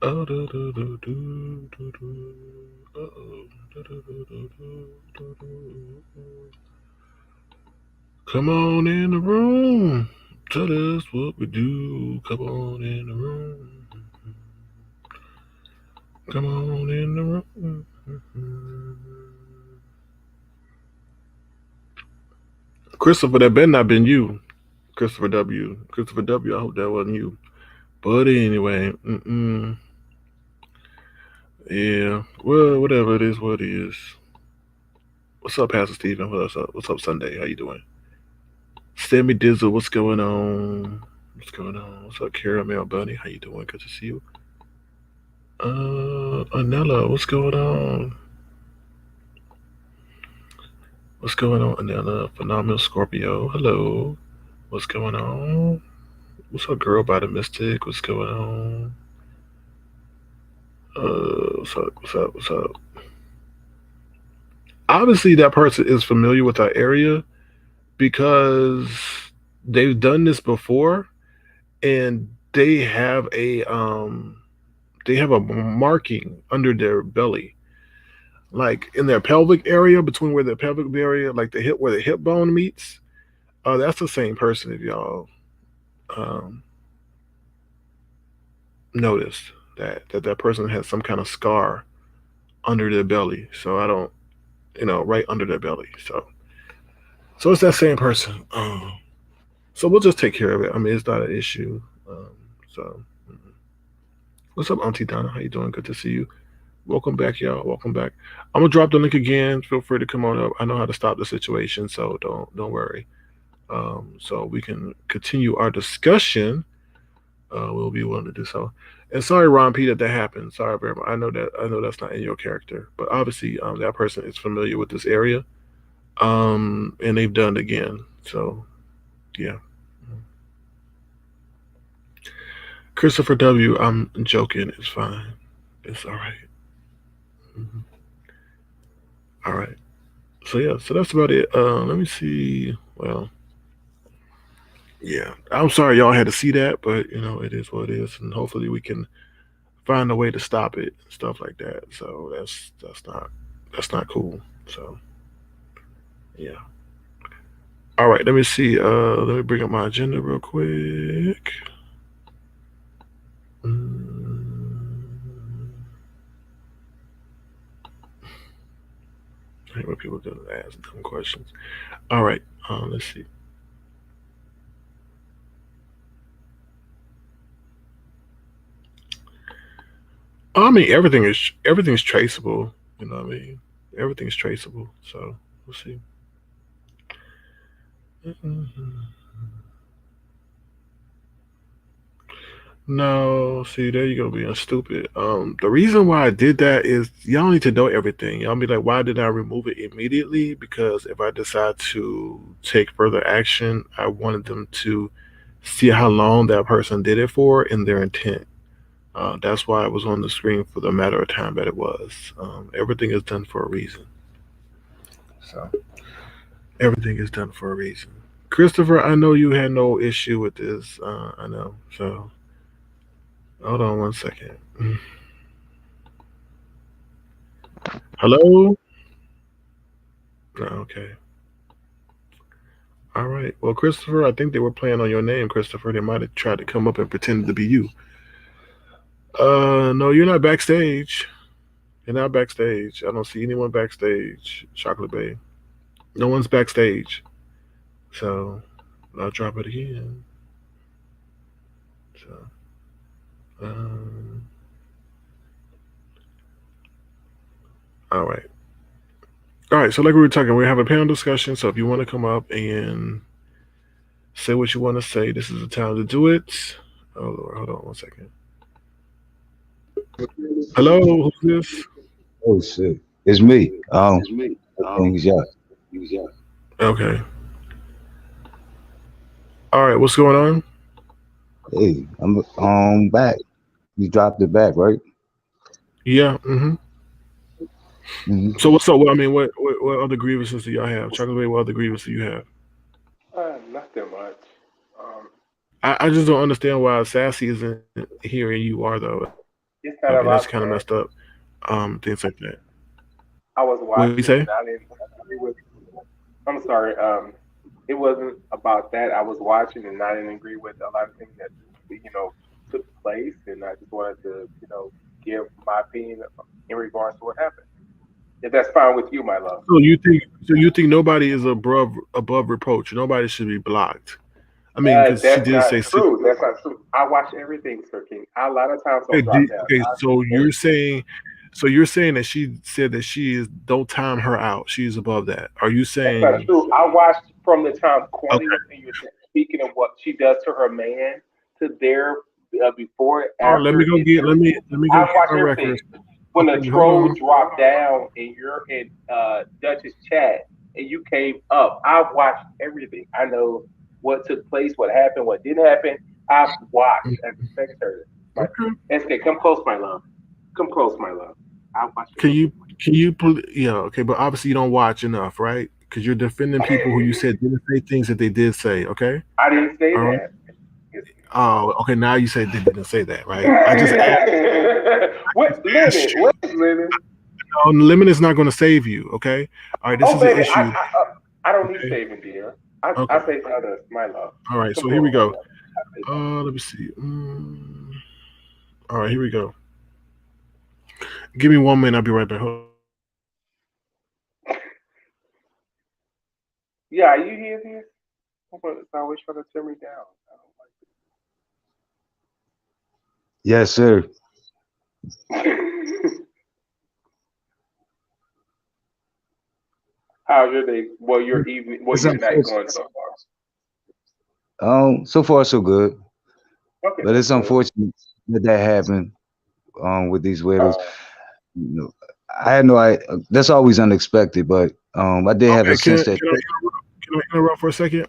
Oh, do, do, do, do, do, do. Uh-oh. Do, do, do, do, do, do, do. Come on in the room. Tell us what we do. Come on in the room. Come on in the room. Christopher, that better not been you. Christopher W. Christopher W. I hope that wasn't you. But anyway, yeah. Well, whatever it is, what it is. What's up, Pastor Stephen? What's up? What's up, Sunday? How you doing? Sammy Dizzle, what's going on? What's going on? What's up, Caramel Bunny? How you doing? Good to see you. Anella, what's going on? What's going on, Anella? Phenomenal Scorpio, hello. What's going on? What's up, girl by the Mystic? What's going on? What's up? What's up? What's up? Obviously, that person is familiar with our area because they've done this before, and they have a marking under their belly, like in their pelvic area, between where their pelvic area, like the hip, where the hip bone meets. That's the same person. If y'all um, noticed that person has some kind of scar under their belly. So I don't, right under their belly. So it's that same person. So we'll just take care of it. I mean, it's not an issue. So what's up, Auntie Donna? How you doing? Good to see you. Welcome back, y'all. Welcome back. I'm gonna drop the link again. Feel free to come on up. I know how to stop the situation, so don't worry. So we can continue our discussion. We'll be willing to do so. And sorry, Ron P, that happened. Sorry very much. I know that's not in your character, but obviously, that person is familiar with this area, and they've done it again. So yeah. Christopher W, I'm joking. It's fine. It's all right. Mhm. All right. So yeah. So that's about it. Let me see. Well, yeah. I'm sorry y'all had to see that, but it is what it is, and hopefully we can find a way to stop it and stuff like that. So that's not cool. So yeah. All right. Let me see. Let me bring up my agenda real quick. I hate when people do ask dumb questions. All right. Let's see. I mean, everything's traceable. You know what I mean? Everything's traceable. So we'll see. No, see, there you go being stupid. The reason why I did that is y'all need to know everything. Y'all be like, why did I remove it immediately? Because if I decide to take further action, I wanted them to see how long that person did it for and their intent. That's why it was on the screen for the matter of time that it was. Everything is done for a reason. So everything is done for a reason. Christopher, I know you had no issue with this. I know. So hold on one second. Hello? Okay. All right. Well, Christopher, I think they were playing on your name, Christopher. They might have tried to come up and pretend to be you. No, you're not backstage. You're not backstage. I don't see anyone backstage, Chocolate Bay. No one's backstage. So I'll drop it again. So, um, all right. All right. So, like we were talking, we have a panel discussion. So, if you want to come up and say what you want to say, this is the time to do it. Oh, Lord. Hold on one second. Hello. Who's this? Oh shit, it's me. Things, yeah. Okay. All right. What's going on? Hey, I'm back. You dropped it back, right? Yeah. Hmm. So, what's up? Well, I mean, what other grievances do y'all have? Chocolate Bay, what other grievances do you have? Nothing much. Um, I just don't understand why Sassy isn't here and you are though, and that's kind of messed up. it's not about that. Things like that. I was What you say? watching and I didn't agree with. I'm sorry. It wasn't about that. I was watching and I didn't agree with a lot of things that took place, and I just wanted to give my opinion in regards to what happened. If that's fine with you, my love. So you think nobody is above reproach? Nobody should be blocked. I mean, because she That's did not say true. That's not true. I watch everything, Sir King. I a lot of times okay, don't drop down. okay. I So see you're saying, that she said that she is don't time her out. She's above that. Are you That's not saying true. I watched from the time Courtney okay? was in your speaking of what she does to her man to their before, Oh, let me after, go and get everything. let me go I've get watched my records. everything. When the Okay, hold troll on. dropped down and you're in Dutch's chat and you came up, I've watched everything. I know what took place, what happened, what didn't happen. I've watched as a spectator. My Okay. SK, come close, my love. Come close, my love. I watched Can everything. you yeah, okay, but obviously you don't watch enough, right? Because you're defending people who you said didn't say things that they did say, okay? I didn't say All right. that. Oh, okay, now you say they didn't say that, right? I just asked, What limit? asked you. What limit? Lemon is not going to save you, okay? All right, this Oh, is an baby, issue, I don't need okay? saving, dear. I Okay. say for others, my love. All right, Come so here we close, my go. love. I say for others. Let me see. All right, here we go. Give me 1 minute. I'll be right back. Hold on. Yeah, you hear this? It's always trying to tear me down. I Yes, sir. don't like it. How's your day? Well, your evening, well, It's your night unfortunate. going so far? So far so good, Okay, but that's it's good. unfortunate that that happened. With these widows, Uh, you know, I had no. That's always unexpected, but I did have a Okay, sense that can I interrupt for a second?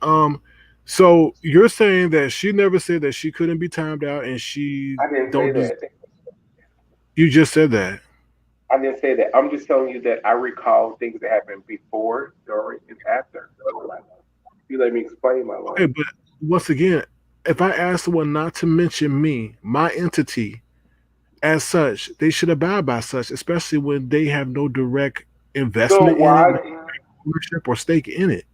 So you're saying that she never said that she couldn't be timed out, and she I didn't say don't. that. You just said that. I didn't say that. I'm just telling you that I recall things that happened before, during, and after. My love. You let me explain, my love. Okay, but once again, if I ask someone not to mention me, my entity, as such, they should abide by such, especially when they have no direct So investment in it, no why? ownership or stake in it.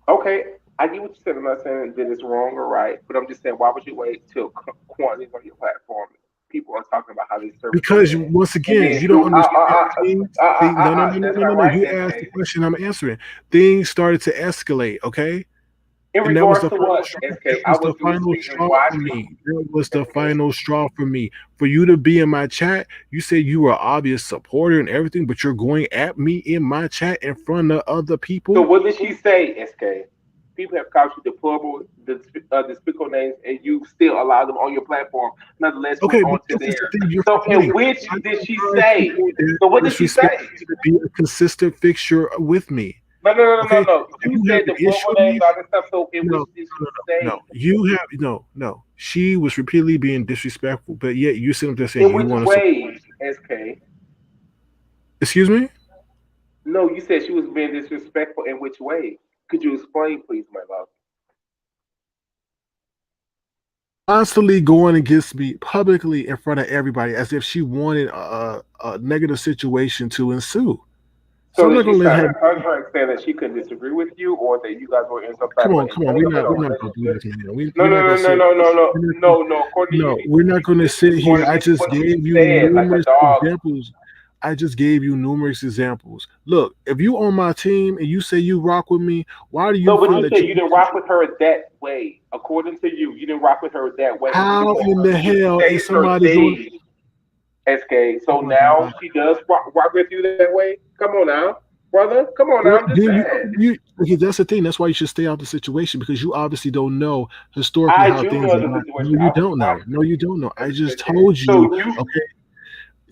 Okay, I get what you said. I'm not saying that it's wrong or right, but I'm just saying, why would you wait till quantities on your platform? People are talking about how they service their Because man, once and again, then you don't through understand things. No, no, no, no, that's no, no, not no. right, You asked the SK. question, I'm answering. Things started to escalate, okay? In And that was regards the to final what, straw. That SK? I was was the final listening and straw for watching, me. That was the SK. final straw for me. For you to be in my chat, you said you were an obvious supporter and everything, but you're going at me in my chat in front of other So people. what did she say, SK? People have called you deplorable, despicable names, and you still allow them on your platform. Nonetheless, we're Okay, but on to this is the theirs. thing you're So, in forgetting. which I did don't she mind say? people that So, what did she disrespect say? me to be a consistent fixture with me. No, no, no, no, Okay, no. if You you have said an issue deplorable with names, me, all this stuff. So, in which no, did no, she no, say? no. You have no. She was repeatedly being disrespectful, but yet you sit up there saying In you which want to support. way, SK? Excuse me. No, you said she was being disrespectful. In which way? Could you explain, please, my love? Constantly going against me publicly in front of everybody as if she wanted a negative situation to ensue. So So, I'm did not she going to let sign her. a contract saying that she couldn't disagree with you, or that you guys were in some type of Come on. entanglement We're or not going to do relationship? this, man. We No, we're no, not going no, to no, sit. no, no, no, We're not gonna, no, no. According to you, no, we're not going to this sit is going here. I against just what she gave you said, like a numerous dog. examples. I just gave you numerous examples. Look, if you on my team and you say you rock with me, why do you No, but feel you that said you you didn't rock with her that way. According to you, you didn't rock with her that way, and you how didn't want in her the to get hell stay is her somebody going? stage. SK. Oh So my now god! she does rock with you that way. Come on now, brother. Come on now. Well, I'm just then saying. okay, that's the thing. That's why you should stay out the situation because you obviously don't know historically I how do things know are. the No, situation. you I was don't know. watching No, you don't know. I everything just that she did. told you. So you, Okay,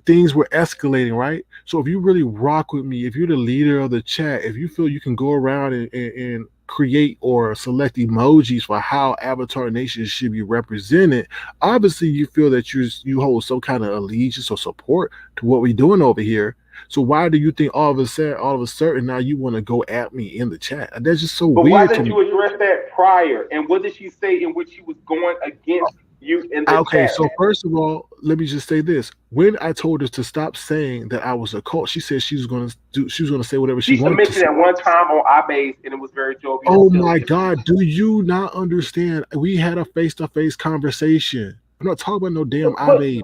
things were escalating, right? So if you really rock with me, if you're the leader of the chat, if you feel you can go around and create or select emojis for how Avatar Nation should be represented, obviously you feel that you hold some kind of allegiance or support to what we're doing over here. So why do you think all of a sudden now you want to go at me in the chat? That's just so But why weird to didn't me. you address that prior? And what did she say in which she was going against you in the Okay, chat? so first of all, let me just say this. When I told her to stop saying that I was a cult, she said she was gonna say whatever she She wanted to mentioned say. that one time on iBase, and it was very jovial and Oh silly. my God, do you not understand? We had a face-to-face conversation. I'm not talking about no damn But iBabe.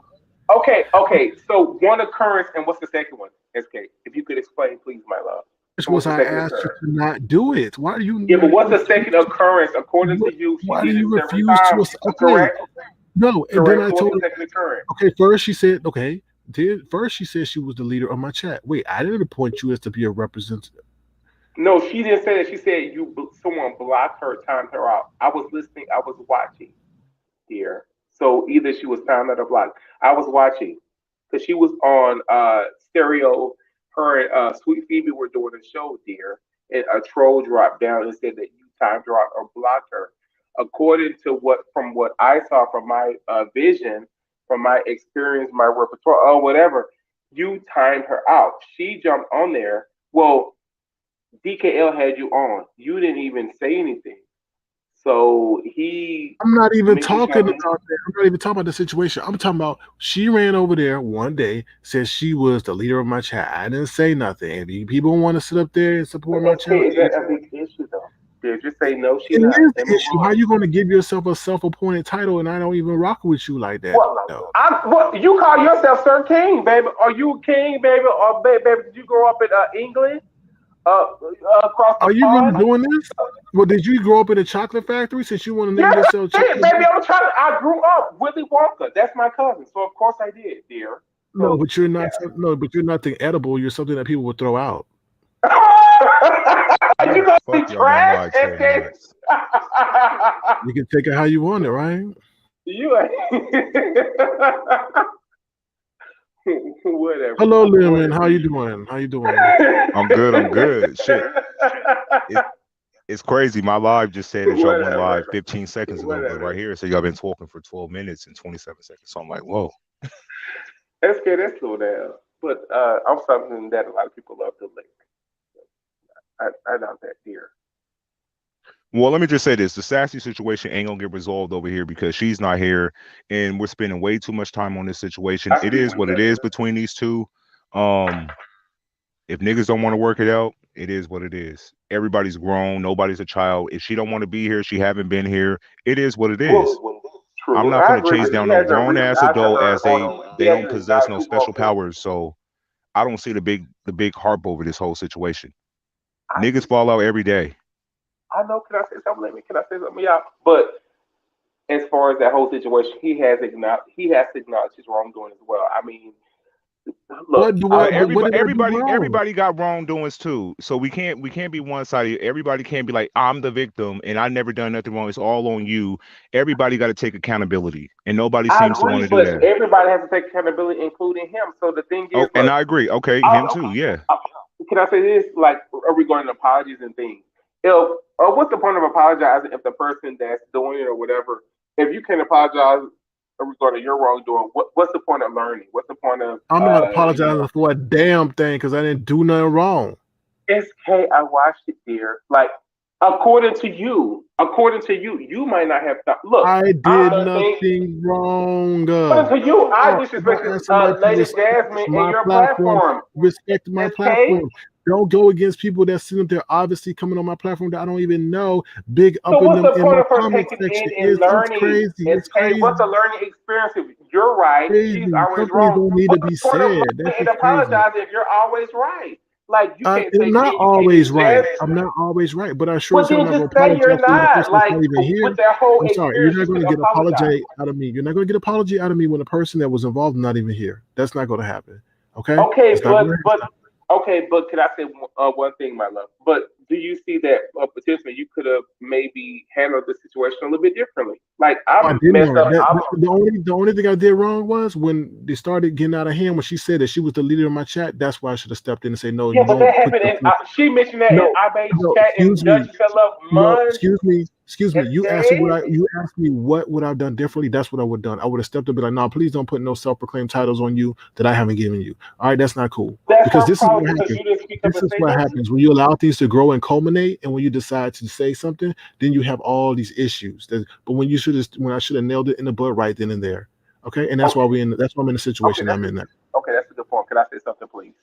okay. So one occurrence, and what's the second one? SK, if you could explain, please, my love. This And what's was the I second asked you occurrence? to not do it. Why do you Yeah, but not what's the second refuse? occurrence? According to you, she Why do did it you several refuse to? times. Okay, Correct? no. And then Correct. I So what's told the her. second occurrence? Okay, first she said, okay. First she said she was the leader of my chat. Wait, I didn't appoint you as to be a representative. No, she didn't say that. She said someone blocked her, timed her out. I was listening. I was watching, dear. So either she was timed out or blocked. I was watching because she was on stereo. Her and Sweet Phoebe were doing a show, dear, and a troll dropped down and said that you timed her out or blocked her. According to what I saw from my vision, from my experience, my repertoire, or whatever, you timed her out. She jumped on there. Well, DKL had you on. You didn't even say anything. So he I'm not even mentioned talking something. about that. I'm not even talking about the situation. I'm talking about she ran over there one day, said she was the leader of my chat. I didn't say nothing. If people want to sit up there and But support my SK, channel, is that a big issue though? Yeah, just say no, she it not, is and the move issue. How on. you going to give yourself a self-appointed title and I don't even rock with you like that What? though? What you call yourself, Sir King, baby? Are you a king, baby? Or baby, did you grow up in England, across the Are you really pond? doing this? Well, did you grow up in a chocolate factory since you want to name Yes, yourself I did, chocolate? baby. I'm trying. I grew up Willy Wonka. That's my cousin, so of course I did, dear. No, So but you're yeah. not. No, but you're nothing edible. You're something that people would throw out. Why You the gonna be fuck y'all been trash, lied so SK? much? You can take it how you want it, right? You ain't. Whatever. Hello, Lemon. Whatever. How you doing? How you doing? I'm good. I'm good. Shit, it, it's crazy. My live just said that y'all went live Whatever. 15 seconds ago, but right Whatever. here, so y'all been talking for 12 minutes and 27 seconds. So I'm like, whoa. SK, that's slow down. But I'm something that a lot of people love to lick. I doubt that, dear. Well, let me just say this: the sassy situation ain't gonna get resolved over here because she's not here, and we're spending way too much time on this situation. I It speak is with what it that. is between these two. Um, if niggas don't want to work it out, it is what it is. Everybody's grown. Nobody's a child. If she don't want to be here, she haven't been here. It is what it is. Well, I'm true. not I gonna agree, chase but she down no hasn't grown reached ass out to adult her as they He don't hasn't reached possess out no to her. special powers. So I don't see the big harp over this whole situation. I Niggas just, fall out every day. I know. Can I say something? Let me. Can I say something? Yeah. But as far as that whole situation, he has to acknowledge his wrongdoing as well. I mean, look, What do I But what? But love what everybody, did I do everybody, wrong? everybody got wrongdoings too. So we can't be one sided. Everybody can't be like I'm the victim and I never done nothing wrong. It's all on you. Everybody got to take accountability, and nobody I seems to want agree, to do but that. everybody has to take accountability, including him. So the thing is, Oh, and look, I agree. Okay, I, him too. Yeah. I, can I say this? Like regarding apologies and things. If what's the point of apologizing if the person that's doing it or whatever, if you can apologize regarding your wrongdoing, what's the point of learning? What's the point of I'm not you know? apologizing for a damn thing because I didn't do nothing wrong. SK, I watched it, dear. Like according to you, you might not have thought. Look, I I'm did the thing. nothing wrong. According to you, I Don't disrespected ask somebody to Lady respect Jasmine in my your platform. platform. Respect my SK. platform. Don't go against people that sit up there obviously coming on my platform that I don't even know. Big So up in what's them the in point my of her comment taking in section. and It's learning? crazy. It's SK, crazy. what's the learning experience? If you're right, she's Crazy. always Some things wrong. don't need to What's be the point of said. That's learning and just crazy. apologizing if you're always right? Like you can't I'm take not me, you can't always even right. judge. I'm not always right, but I sure Well, as hell then not just gonna say you're apologize for a not. person that's Like not even with here. that whole I'm sorry. You're experience, you not going should to get apologize. apology out of me. You're not going to get apology out of me when a person that was involved not even here. That's not going to happen. Okay, Okay, it's not going to but happen. okay, but can I say one thing, my love? But do you see that potentially you could have maybe handled the situation a little bit differently? Like I I'm didn't messed know up. that. The only thing I did wrong was when they started getting out of hand. When she said that she was the leader of my chat, that's why I should have stepped in and say, no, Yeah, you but that don't put happened. yourself. She mentioned that in No, iBase no, chat, and excuse me. Dutch fell up No, months. excuse me. Excuse me. SK, You asked me what would I've done differently. That's what I would have done. I would have stepped up and be like, no, please don't put no self-proclaimed titles on you that I haven't given you. All right, that's not cool. that's Because her this is problem what because happens. you didn't speak up This and is say what nothing. happens when you allow things to grow and culminate, and when you decide to say something, then you have all these issues. But when I should have nailed it in the bud right then and there. Okay, and Okay, that's why I'm in the okay, situation I'm in now. that's a good point. Can I say something, please?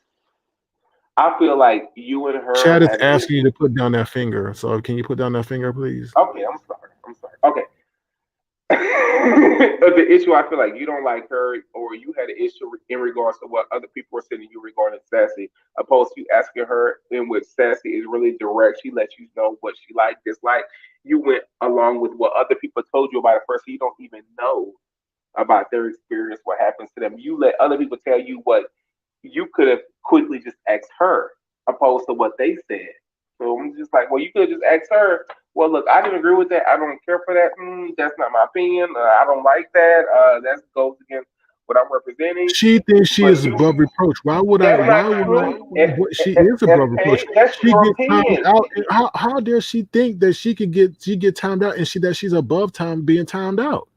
I feel like you and her Chad is had an asking you issue. to put down that finger. So can you put down that finger, please? Okay, I'm sorry. I'm sorry. Okay. The issue I feel like you don't like her, or you had an issue in regards to what other people were saying to you regarding Sassy, opposed to you asking her in which Sassy is really direct. She lets you know what she like, dislike. You went along with what other people told you about a person you don't even know about their experience, what happens to them. You let other people tell you what you could have quickly just asked her, opposed to what they said. So I'm just like, well, you could have just asked her. Well, look, I didn't agree with that. I don't care for that. That's not my opinion. I don't like that. That goes against what I'm representing. She thinks she But is you, above reproach. Why would I? that's Why not would I? true. S, She is above reproach. SK, that's She your gets timed opinion. out. How dare she think that she get timed out and she's above time being timed out?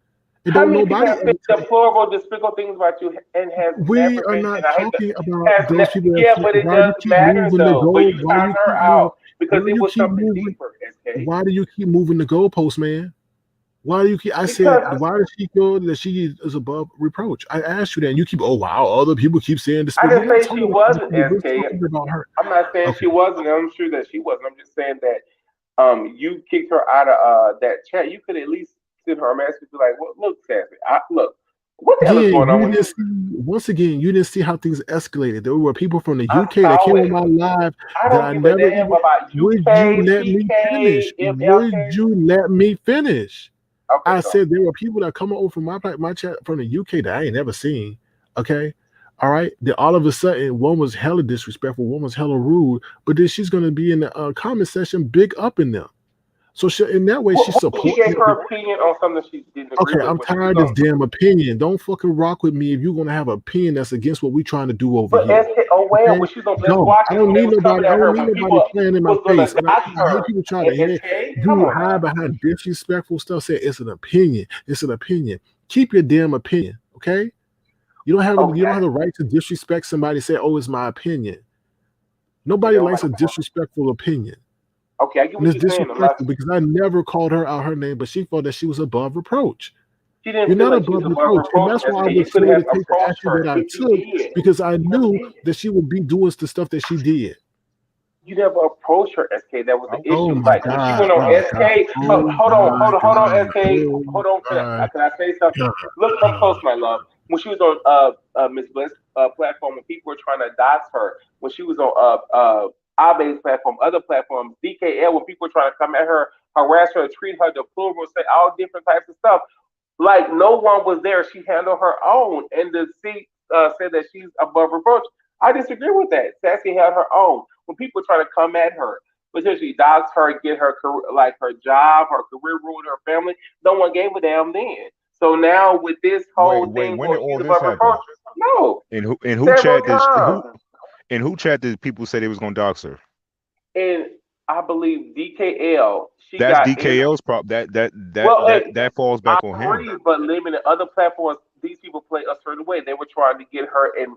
And How don't many people nobody have said ever time. deplorable, despicable things about you and has We never are been? not And I hate that. talking about those people that Yeah, say, but it why do does you keep matter moving the though. But goal? you found her out because Why do it you was keep something moving? deeper. SK, Why do you keep moving the goalpost, man? Why do you keep? I said, because why does she feel that she is above reproach? I asked you that, and you keep, oh wow, other people keep saying this, I but we're didn't not say she talking about other wasn't. people. We're SK, talking about her. I'm not saying Okay. she wasn't. I'm sure that she wasn't. I'm just saying that you kicked her out of that chat. You could at least send her a message and be like, well, look, Sassy, look, what the hell is Again, going on you with didn't you? see. Once again, you didn't see how things escalated. There were people from the I UK that saw came on it. my live I that don't I give a never damn even. about Would you UK, let me finish? PK, Would MLK. you let me finish? Okay, I go. said there were people that come over from my chat from the UK that I ain't never seen. Okay, all right. Then all of a sudden, one was hella disrespectful, one was hella rude. But then she's gonna be in the comment section, big up in them. So in that way, she's What she supporting gave them. her opinion on something she didn't agree Okay, with, I'm but she's tired of gonna. this damn opinion. Don't fucking rock with me if you're gonna have an opinion that's against what we're trying to do over But here. SK, oh well, Okay? when she's on Let's Don't. Watch I It, don't when they need was nobody. coming I at don't her, need when nobody people playing in my was gonna face. And dox I hear her, people try and to head, SK, come do on hide now. behind disrespectful stuff. Say it's an opinion. It's an opinion. Keep your damn opinion. Okay? You don't Okay, have the right to disrespect somebody. Say, oh, it's my opinion. you Nobody know, likes like, a disrespectful opinion. okay, I get And what it's you're saying. I'm not. disrespectful because I never called her out her name, but she felt that she was above reproach. She didn't You're feel not like she was above above reproach. And reproach. that's why I SK, you was could slow to have take the approached action her that I if you took did. because I You never knew did. that she would be doing the stuff that she did. You never approached her, SK. That was the Oh issue. my Like when she God. went on Oh my God. SK. Oh my Hold on, God. SK. Oh Hold on. my Can I say something? God. Look, come close, my love. When she was on Miss Bliss platform, when people were trying to dox her, when she was on Abe's platform, other platforms, DKL, when people were trying to come at her, harass her, treat her deplorable, say all different types of stuff. Like no one was there. She handled her own, and the seat said that she's above reproach. I disagree with that. Sassy had her own. When people try to come at her, potentially dox her, get her career, like her job, her career, ruin her family, no one gave a damn then. So now with this whole Wait. thing When where did all she's this above happen? reproach, no, In who several chat did who times. in who chat did people say they was gonna dox her? And I believe DKL, she That's got in. DKL's prop. Well, hey, That falls I back on him. agree, but limited other platforms, these people play a certain way. They were trying to get her and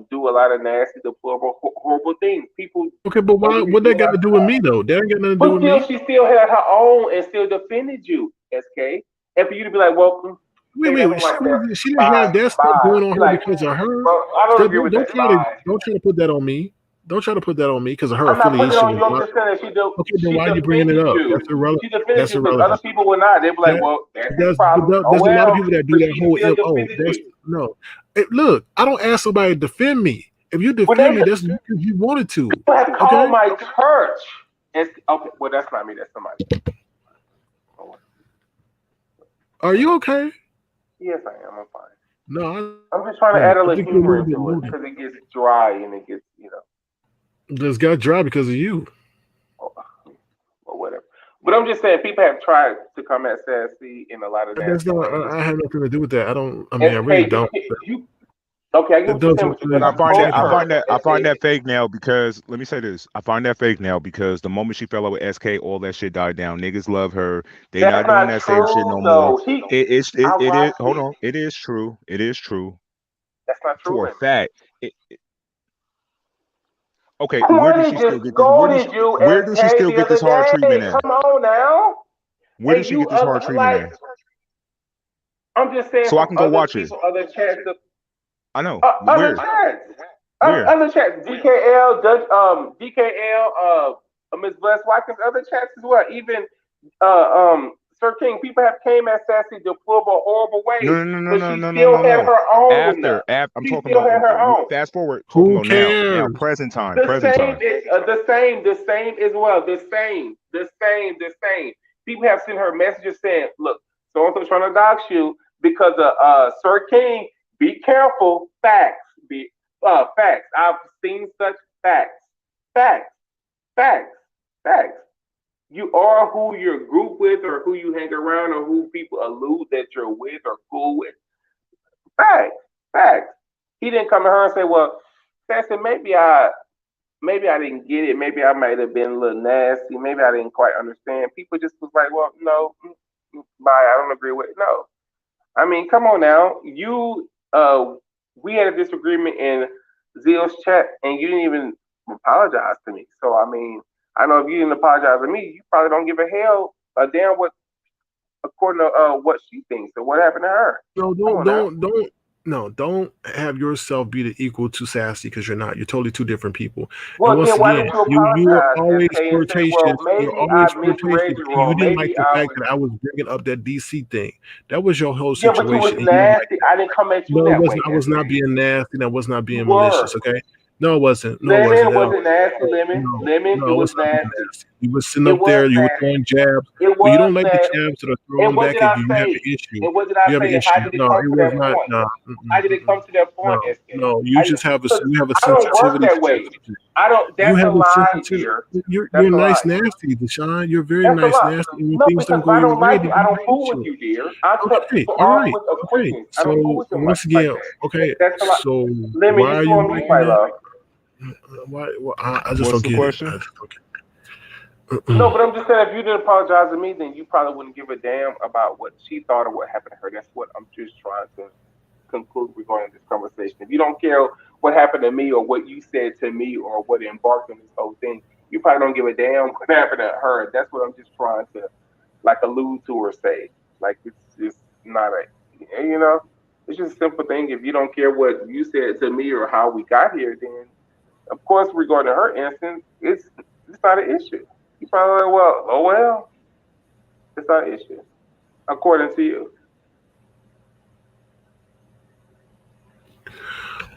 do a lot of nasty, deplorable, horrible things. People Okay, but don't why? really What that got to realize do with me though? That ain't got nothing to do but with still, me. she still had her own and still defended you, SK. And for you to be like, well, okay, I don't like that. She didn't Bye, have that stuff bye. going on Be her like, because of her. bro, I don't agree with that. Bye. Don't try to put that on me. Don't try to put that on me because of her I'm not putting it affiliation on with you. I'm my. just saying that Okay, then she why are you bringing it defended up? you. She defended That's you because other irrelevant. people would not. They'd be like, That well, that's his problem. Oh there's a lot of well, people that do but that she whole still mo. defended That's you. no. Look, I don't ask somebody to defend me. If you When defend they me, that's because you wanted to. people have called Okay, my church. Okay, well, that's not me. That's somebody. Oh, are you okay? yes, I am. I'm fine. No, I'm just trying to I add a think little you're a little humor bit into it moody. because it gets dry and it gets, This got dry because of you. or, or whatever. But I'm just saying, people have tried to come at Sassy in a lot of That's nasty not. ways. I have nothing to do with that. I don't. I mean, I really SK, don't. you Okay, I get That what you're saying, doesn't but you really could I have find that told I describe her find that I and find said, that fake now because let me say this. I find that fake now because the moment she fell out with SK, all that shit died down. Niggas love her. They that's not doing not that same shit true no more. though. I It is watched hold it. on. It is true. It is true That's not true, for a Lemon. fact. Okay, where does Corny she still just get this? scolded you, Where does she SK, still the get other this hard treatment day. at? Come on now. Where does And she you get this hard treatment like, at? I'm just saying So I from can go other watch it. people, other chats, I know. other Where? chats, Where? other chats, DKL, Dutch, DKL, Miss Bless Watkins, other chats as well. Even Sir King, people have came at Sassy deplorable, horrible ways, No, no, no, but no, she no, no, still no, had no. her own. I'm She talking still about had her own. fast forward, talking who about now. Now, cares. present time, The present same time. is the same. People have sent her messages saying, "Look, so and so trying to dox you because of Sir King. Be careful. Facts. Facts. I've seen such facts. Facts. Facts. Facts. You are who you're group with, or who you hang around, or who people allude that you're with or cool with. Facts. Facts. He didn't come to her and say, "Well, Sassy, maybe I didn't get it. Maybe I might have been a little nasty. Maybe I didn't quite understand." People just was like, "Well, no, bye. I don't agree with it." No, I mean, come on now. We had a disagreement in Zill's chat, and you didn't even apologize to me. So I mean, I know if you didn't apologize to me, you probably don't give a damn what according to what she thinks or what happened to her. No, Come don't on now. don't don't no, don't have yourself be the equal to Sassy because you're not. You're totally two different people. And Well, once then why again, didn't you you are apologize, always SK, and say, flirtatious. "Well, You're maybe always I flirtatious, misread you and you wrong. didn't like Maybe the I fact was." that I was bringing up that DC thing. That was your whole Yeah, but you was situation, and you didn't like nasty. I didn't come at you no, it that wasn't. way, I was not SK. being nasty. And I was not You being malicious. were. Okay. No, it wasn't. No, it wasn't Lemon at all. wasn't nasty, Lemon. No, Lemon, it no, was it's not being nasty. nasty. You were sitting It up was there. You were nasty. throwing jabs, It but you was don't like the nasty. jabs that are And thrown what back did at I you. You have an say? issue. And what did I You have an say? And how issue. did it No, come it to was that not. point? No, How did it come to that no, point, SK? no. You just have a Because you have a I don't work sensitivity that to way. that. I don't. You That's a have a lie, sensitivity. dear. You're That's a nice lie. nasty, Deshaun. You're very That's a nice lie. nasty. And when No, things because don't if go I your don't way, like you, then I you don't have an fool with issue. you, dear. I cut Okay, people all off right, with okay. acquaintance. I don't fool So with them once like again, that. okay. That's a lot. So Lemon, why you are still you on mute, liking my that? love. I just What's don't the get it. I question? just don't No, get but I'm just saying, if you didn't apologize to me, then you probably wouldn't give a damn about what she thought or what happened to her. That's what I'm just trying to conclude regarding this conversation. If you don't care what happened to me or what you said to me or what embarked on this whole thing, you probably don't give a damn what happened to her. That's what I'm just trying to like allude to or say. Like it's just not a, it's just a simple thing. If you don't care what you said to me or how we got here, then of course regarding her instance, it's not an issue. You probably like, well, oh well, it's not an issue according to you.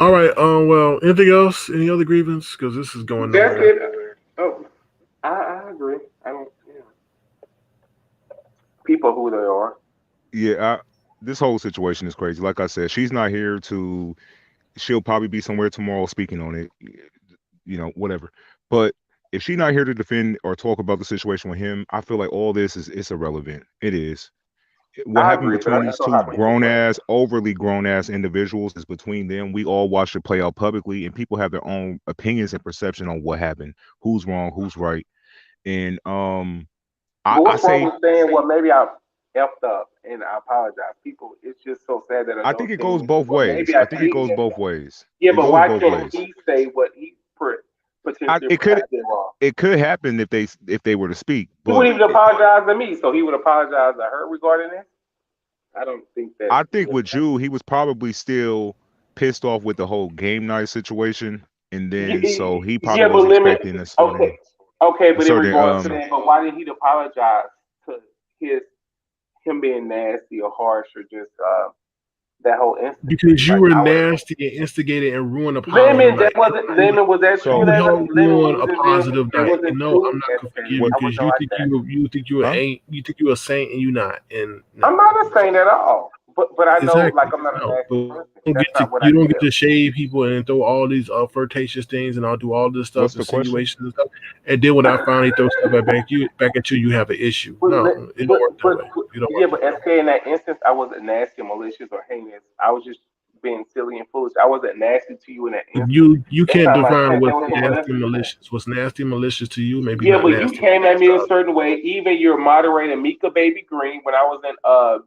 All right. Well, anything else? Any other grievance? Because this is going That's nowhere. it. Oh, I agree. I don't. People who they are. Yeah, this whole situation is crazy. Like I said, she's not here to. She'll probably be somewhere tomorrow speaking on it. Whatever. But if she's not here to defend or talk about the situation with him, I feel like all this is it's irrelevant. It is. What I happened agree, but between I these know two how people grown work. ass, overly grown ass individuals is between them. We all watched it play out publicly, and people have their own opinions and perception on what happened, who's wrong, who's right. And I, But I what's wrong say with saying, well, maybe I effed up and I apologize? People, it's just so sad that I think adults it can't goes even say, both well, maybe ways. I I think it did goes mess both up. ways. Yeah, It but goes why both can't ways. he say what he potentially It could perhaps did wrong? it could happen if they were to speak, He but wouldn't even apologize to me, so he would apologize to her regarding this? I don't think that I think would with Jew, he was probably still pissed off with the whole game night situation, and then so he probably Yeah, but was limit. expecting Okay, a but in certain regards to that, but why didn't he apologize to his him being nasty or harsh or just that whole instance? Because you Like were I would have. nasty and instigated and ruined a positive Lemon, that night. wasn't Lemon. Was that true? You so That helped Lemon, what ruin was a revealed? positive That night. wasn't And no, I'm true. not gonna forgive you I because wasn't like that. you think you a huh? ain't you think you a saint and you not. And I'm no, not a saint at all. But I know like exactly. I'm not a No, nasty but person. That's not what I you don't get give. to shade people and throw all these flirtatious things and I'll do all this stuff, What's the question? insinuations and stuff. And then when I finally throw stuff back at you, you have an issue. But No, le- it don't work that but way. It don't yeah, work but that way. SK in that instance, I wasn't nasty or malicious or heinous. I was just being silly and foolish. I wasn't nasty to you in that instant. You It's can't not like define that. There what's was some other nasty and people. malicious. What's nasty and malicious to you, maybe Yeah, not but you nasty came at malicious me to a others. certain way. Even your moderator, Mika Baby Green, when I was in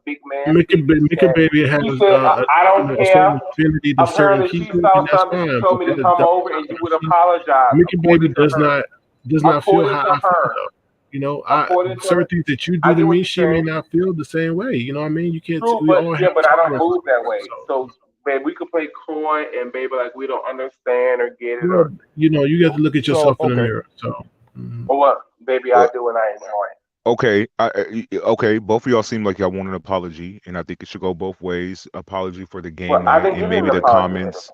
Big Man Big's Mika chat, Baby has she said, "I don't a certain care." affinity to certain Apparently, she people, saw and that's something. She fine. told But me to that come doesn't over, and you would she apologize. Mickey Baby According to her, does not feel according how to I feel her, though. You know, I according to certain her, things that you I do to get what me, you're she may saying. not feel the same way. You know what I mean? You can't. True, We but all yeah, have but I don't tolerances. move that way. So, So, man, we could play coy and baby like we don't understand or get it well, or you know, you got to look at So yourself in the mirror. So, mhm. or what, baby, I well, do and I enjoy it. okay, okay. Both of y'all seem like y'all want an apology, and I think it should go both ways. Apology for the Well, game I night, didn't and give you maybe an the apology yet. comments,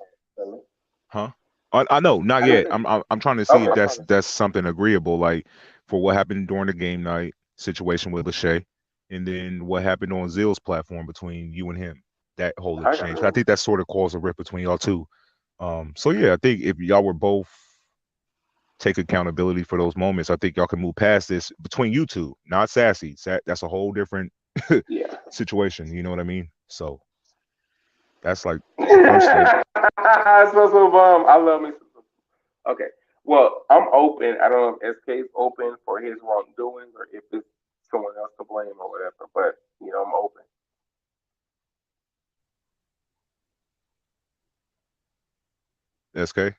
huh? I know, not I didn't yet. say I'm trying to see if okay. that's something agreeable, like for what happened during the game night situation with Lachey, and then what happened on Zill's platform between you and him. That whole I got exchange. I you. think that sort of caused a rift between y'all two. So yeah, I think if y'all were both take accountability for those moments, I think y'all can move past this between you two, not sassy. That's a whole different Yeah. situation. You know what I mean? So that's like the first step. So I love me. Okay. Well, I'm open. I don't know if SK is open for his wrongdoings or if it's someone else to blame or whatever. But I'm open. SK.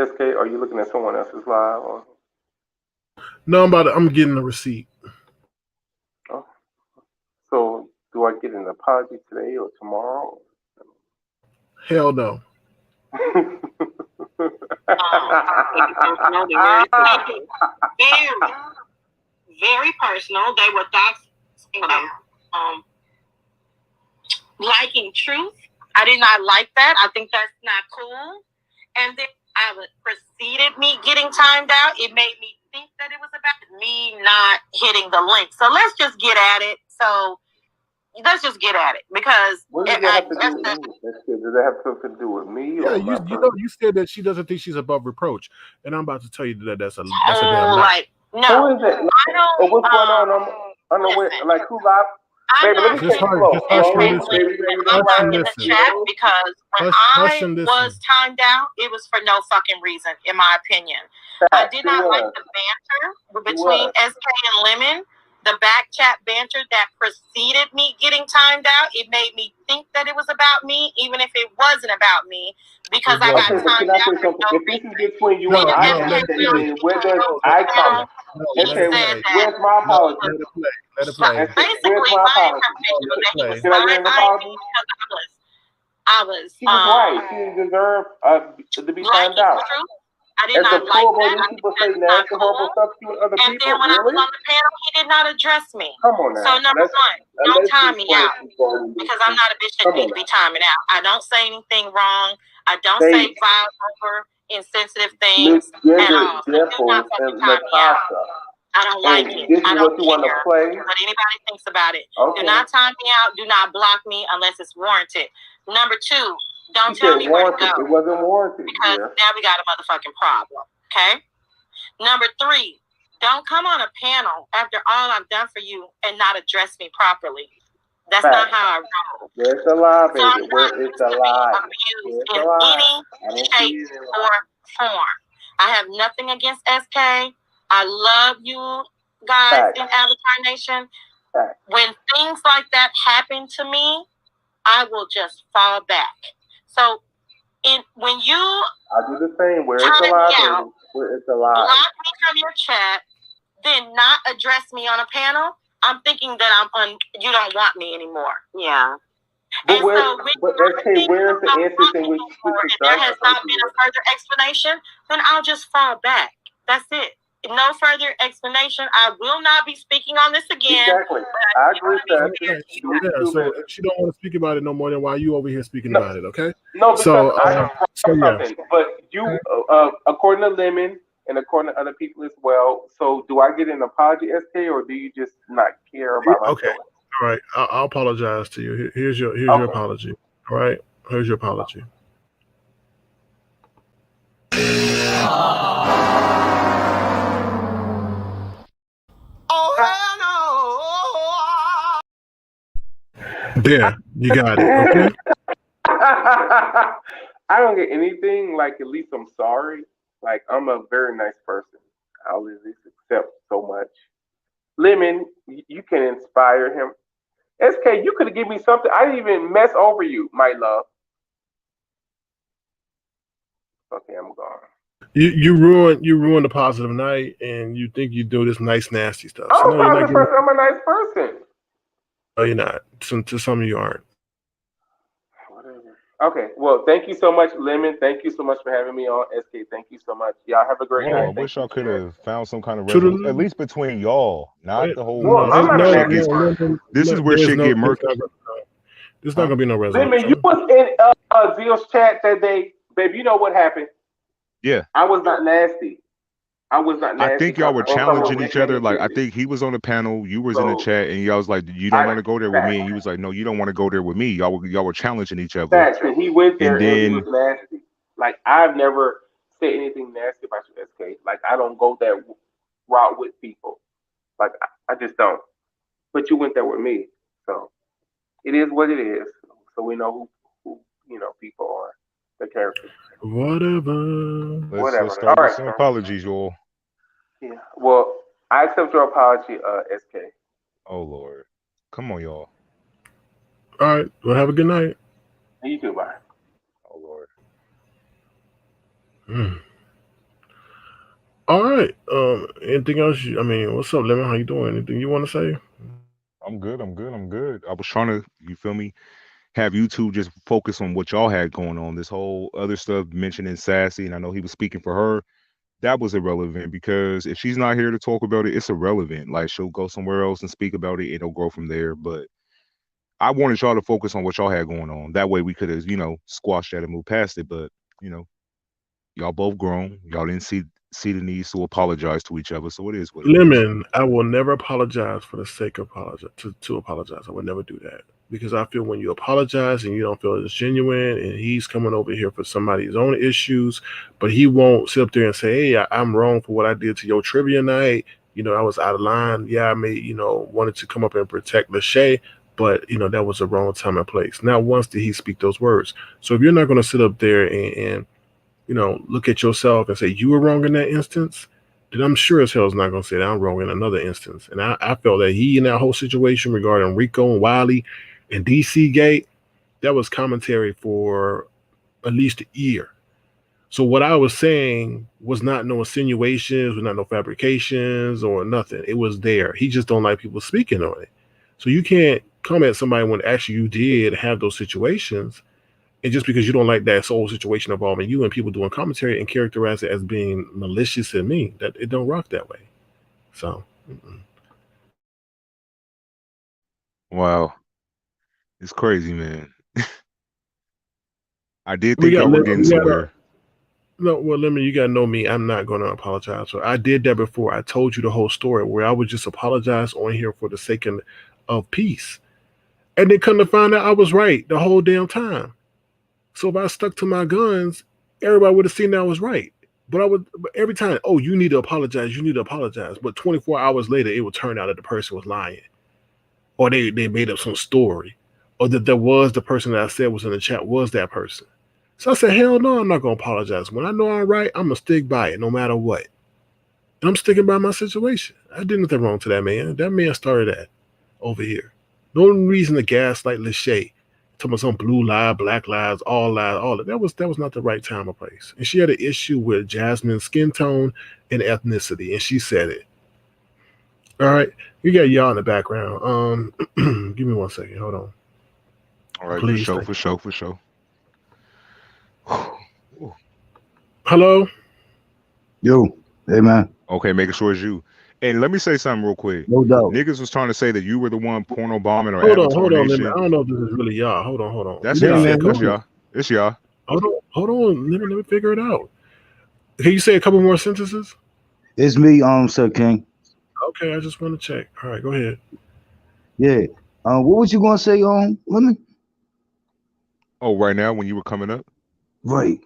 SK, are you looking at someone else's live? Or, No, I'm getting the receipt. oh, so do I get an apology today or tomorrow? Hell no. Take it personal. They very personal. Very, very personal. They were thoughts about liking truth. I did not like that. I think that's not cool. And then preceded me getting timed out. It made me think that it was about me not hitting the link. So let's just get at it. Because what does that have to do with me? Does that have something to do with me Yeah, or you my you person? know you said that she doesn't think she's above reproach, and I'm about to tell you that that's a damn lie. like no, Who is it? I don't. What's going on? I'm unaware. Listen, Like who live? I'm Baby, let not me take it slow. Just hush and Slow, listen. baby, baby, I'm don't Hush not and in rise. the listen. chat Slow. because when Hush I and listen. was timed out, it was for no fucking reason, in my opinion. I Facts. did Who not like was? the banter Who between was? SK and Lemon. The back chat banter that preceded me getting timed out, it made me think that it was about me, even if it wasn't about me, because I got Okay, but can timed I out say for something? no If this is reason. between you and No, I, no, Then let SK it will play. then where does go to I the come in? panel. No, He let it Okay, said play. that where's my No, apology? let it play. Let it play. Where's basically my my apology? interpretation was Let it that he was play. Can I get side an eyeing me apology? because I was She was right. She didn't deserve to be timed liking out. truth. I did As not like deplorable that. as I these think people say that's not nasty, horrible cool. stuff to you and other And then people, when I was really? on the panel, he did not address me. Come on So now. number one, don't Let's time be me frank out before we move because I'm on. not a bitch that Come needs on to be now. timing out. I don't say anything wrong. I don't say They vile over insensitive things at misgendered all. So do not Dimples fucking and time me out. Natasha. I don't like And it. this is I what don't you want to care play? what anybody thinks about it. Okay. Do not time me out. Do not block me unless it's warranted. Number two, don't You tell said me where to warranted. go It wasn't warranted, because dear. now we got a motherfucking problem. Okay? Number three, don't come on a panel after all I've done for you and not address me properly. That's not how I roll. Where's the lie, So I'm baby? not Where is the to be lie? abused Where's the in lie? any I don't shape see it in or form. I have nothing against SK. I love you guys Facts. in Avatar Nation. Facts. When things like that happen to me, I will just fall back. So when you I do the same. Where is the time lie, me baby? out, Where is the lie? block me from your chat, then not address me on a panel, I'm thinking that you don't want me anymore. Yeah. But And where, so but SK, where is the instance in which this was if done there has to her, not been dear? a further explanation, then I'll just fall back. That's it. No further explanation. I will not be speaking on this again. Exactly. I agree with that. Okay. Yeah, so if she don't want to speak about it no more, then why are you over here speaking No. about it? Okay. No, because So, I have so yeah. something. But you, according to Lemon and according to other people as well, so do I get an apology, SK, or do you just not care about my Okay. feelings? All right. I'll apologize to you. Here's your Okay. apology. All right. Here's your apology. There, you got it. Okay. I don't get anything. Like at least I'm sorry. Like I'm a very nice person. I'll at least accept so much. Lemon, you can inspire him. SK, you could have given me something. I didn't even mess over you, my love. Okay, I'm gone. You ruin the positive night, and you think you do this nice nasty stuff. So I'm a no, you're not positive getting. person. I'm a nice person. No, you're not. To some of you aren't. Whatever. Okay. Well, thank you so much, Lemon. Thank you so much for having me on. SK, thank you so much. Y'all have a great Whoa, night. I Thank wish you y'all for could sharing. have found some kind of To resolution, at the least between y'all, not the whole, Well, you know, I'm this is not where a no, shit nasty gets, person. this is where there's shit no get murky, there's not huh? gonna be no Lemon, you resolution. was in Zill's chat that day. Babe, you know what happened? Yeah. I was not nasty. I was not I nasty think y'all because were I know someone challenging with each other. Like I negativity. think he was on the panel, you was in the So chat, and y'all was like, "You don't I want to go there with me," and facts, you was like, "No, you don't want to go there with me." Y'all were challenging each other, facts, and he went and there and he was then nasty. Like I've never said anything nasty about you, SK. Like I don't go that route with people. Like I just don't. But you went there with me, so it is what it is. So we know who people are, the characters. Whatever. let's Whatever. start All with right, some sir. apologies, y'all. Yeah. Well, I accept your apology, SK. Oh Lord, come on, y'all. All right. Well, have a good night. You too, bye. Oh Lord, Hmm. All right. Anything else? I mean, what's up, Lemon? How you doing? Anything you want to say? I'm good. I'm good. I'm good. I was trying to, you feel me, have you two just focus on what y'all had going on. This whole other stuff mentioning Sassy, and I know he was speaking for her. That was irrelevant because if she's not here to talk about it, it's irrelevant. Like she'll go somewhere else and speak about it, and it'll grow from there. But I wanted y'all to focus on what y'all had going on. That way we could have, squashed that and moved past it. But you know, y'all both grown. Y'all didn't see the need to apologize to each other. So it is what it is. Lemon, I will never apologize for the sake of apologize to apologize. I would never do that because I feel when you apologize and you don't feel it's genuine, and he's coming over here for somebody's own issues, but he won't sit up there and say, "Hey, I'm wrong for what I did to your trivia night. I was out of line. Yeah, I may, wanted to come up and protect Lachey, but that was the wrong time and place." Not once did he speak those words. So if you're not going to sit up there and look at yourself and say you were wrong in that instance, then I'm sure as hell is not going to say that I'm wrong in another instance. And I felt that he in that whole situation regarding Rico and Wiley and DC Gate, that was commentary for at least a year. So what I was saying was not no insinuations, was not no fabrications or nothing. It was there. He just don't like people speaking on it. So you can't come at somebody when actually you did have those situations, and just because you don't like that whole situation involving you and people doing commentary and characterize it as being malicious and mean, that it don't rock that way. So Wow, it's crazy, man. I did we think got y'all were getting we got somewhere. no. Well, let me. You gotta know me. I'm not gonna apologize. So I did that before. I told you the whole story where I would just apologize on here for the sake of peace, and then come to find out I was right the whole damn time. So if I stuck to my guns, everybody would have seen that I was right. But every time, oh, you need to apologize, you need to apologize. But 24 hours later, it would turn out that the person was lying, or they made up some story, or that there was the person that I said was in the chat was that person. So I said, hell no, I'm not gonna apologize. When I know I'm right, I'm gonna stick by it no matter what. And I'm sticking by my situation. I did nothing wrong to that man. That man started that over here. No reason to gaslight Lachey, talking about some blue lie, black lies, all that. That was not the right time or place. And she had an issue with Jasmine's skin tone and ethnicity, and she said it. All right, you got y'all in the background. Give me 1 second. Hold on, All right, for please. sure, Thank for you. sure, for sure. Ooh. Hello. Yo, hey man, Okay, making sure it's you. And let me say something real quick. no doubt. Niggas was trying to say that you were the one porno bombing or Hold Avatar on, Lemon. I Nation. don't know if this is really y'all. Hold on. You That's know, you Yeah, y'all. said a man, That's couple. listen. y'all. It's y'all. Hold on. Let me figure it out. Can you say a couple more sentences? It's me, Sir King. Okay, I just want to check. All right, go ahead. Yeah. What was you gonna say, let me Oh, right now when you were coming up. right.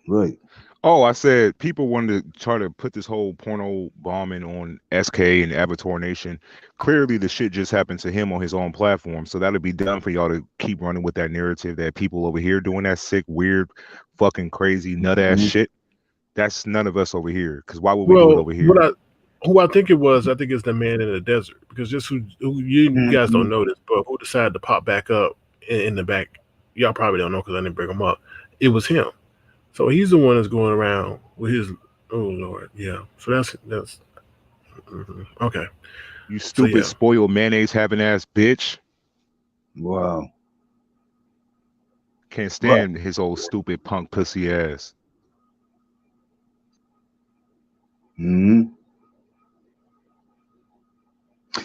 Oh, I said people wanted to try to put this whole porno bombing on SK and Avatar Nation. Clearly, the shit just happened to him on his own platform. So that'll be dumb for y'all to keep running with that narrative that people over here doing that sick, weird, fucking crazy, nut ass Mhm. shit. That's none of us over here. Because why would we do it Well, over what here? who I think it was, I think it's the man in the desert because just who you guys don't Mhm. know this, but who decided to pop back up in the back, y'all probably don't know because I didn't bring him up. It was him. So he's the one that's going around with his. Oh Lord, yeah. So that's okay. You So stupid, yeah, spoiled mayonnaise having ass bitch. Wow. Can't But stand his old stupid punk pussy ass. mhm.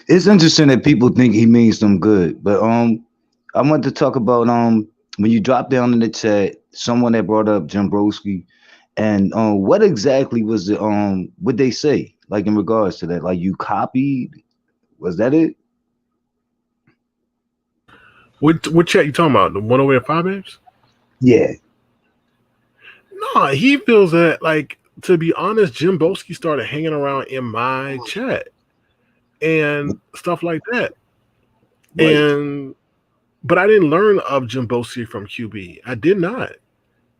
It's interesting that people think he means some good, but I want to talk about when you drop down in the chat, someone that brought up Jim Broski, and what exactly was the what they say like in regards to that? Like you copied? Was that it? what chat you talking about? The 108.5 babes? Yeah. No, he feels that like to be honest, Jim Boski started hanging around in my chat and stuff like that. Right. And but I didn't learn of Jim Boski from QB. I did not.